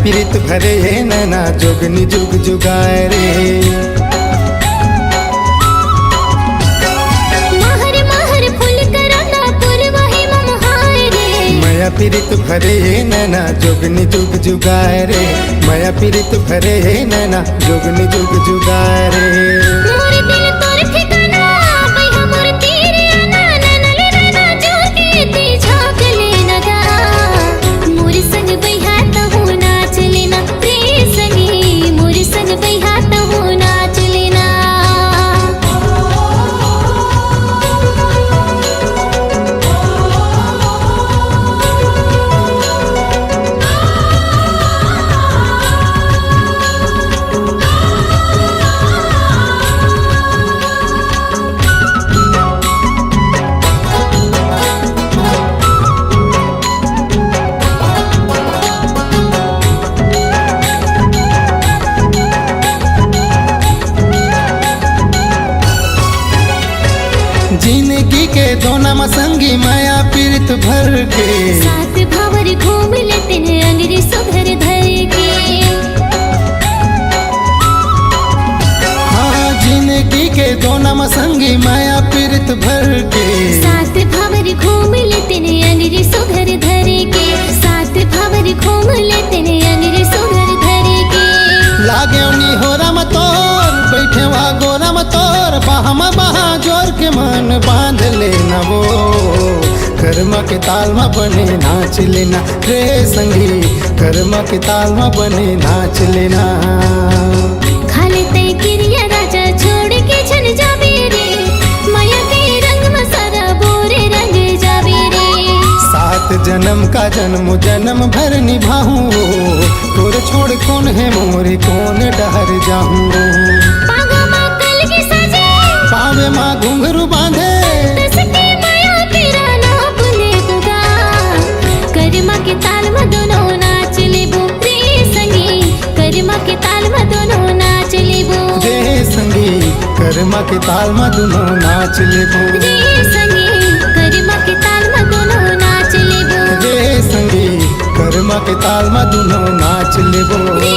पीरित भरे है नैना जोगनी जुग जुगाए रे। महर महर फूल कराना पुरवाही भरे नैना जोगनी जुग जुगाए रे माया पीरित भरे नैना जोगनी जुग जुगाए रे मोर दिल तोर ठिकाना बैहा मोर तेरे आना ननले नैना जोर के ते झांक लेना गा मोर संग बैहा तहु नाच लेना रे संगी मोर संग बैहा तहु नाच लेना जिंदगी के दोना मसंगी माया पीरित भर के साथ भावर घूम लेते हैं अंग्रेज सुधर धर के हाँ जिंदगी के दोना मसंगी माया पीरित भर के साथ भावर घूम लेते हैं अंग्रेज सुधर धर के साथ भावर घूम लेते हैं अंग्रेज सुधर धर के लागे उनी हो राम तोर बैठे वा गोरम तोर बाहमा बहा जोर के मन बांध लेना वो कर्मा के ताल में बने नाच लेना रे संगी कर्मा के ताल में बने नाच लेना खाले तय क्रिया राजा छोड़ के छन जाबे रे माया के रंग में सारा बोरे रंग जाबे रे सात जन्म का जन्म जन्म भर निभाऊं तोर छोड़ कौन है मोरे कौन डहर जाऊं पागा माँ कल की सजे पावे माँ घुंघरू बांधे दसके माया तेरा नाप ले बुगा करमा के ताल में दोनों नाच लेबो रे संगी करमा के ताल में दोनों नाच लेबो रे संगी कर्मा के ताल में दोनों नाच लेबो रे संगी करमा के ताल में दोनों नाच लेबो रे संगी कर्मा के ताल में दोनों नाच लेबो रे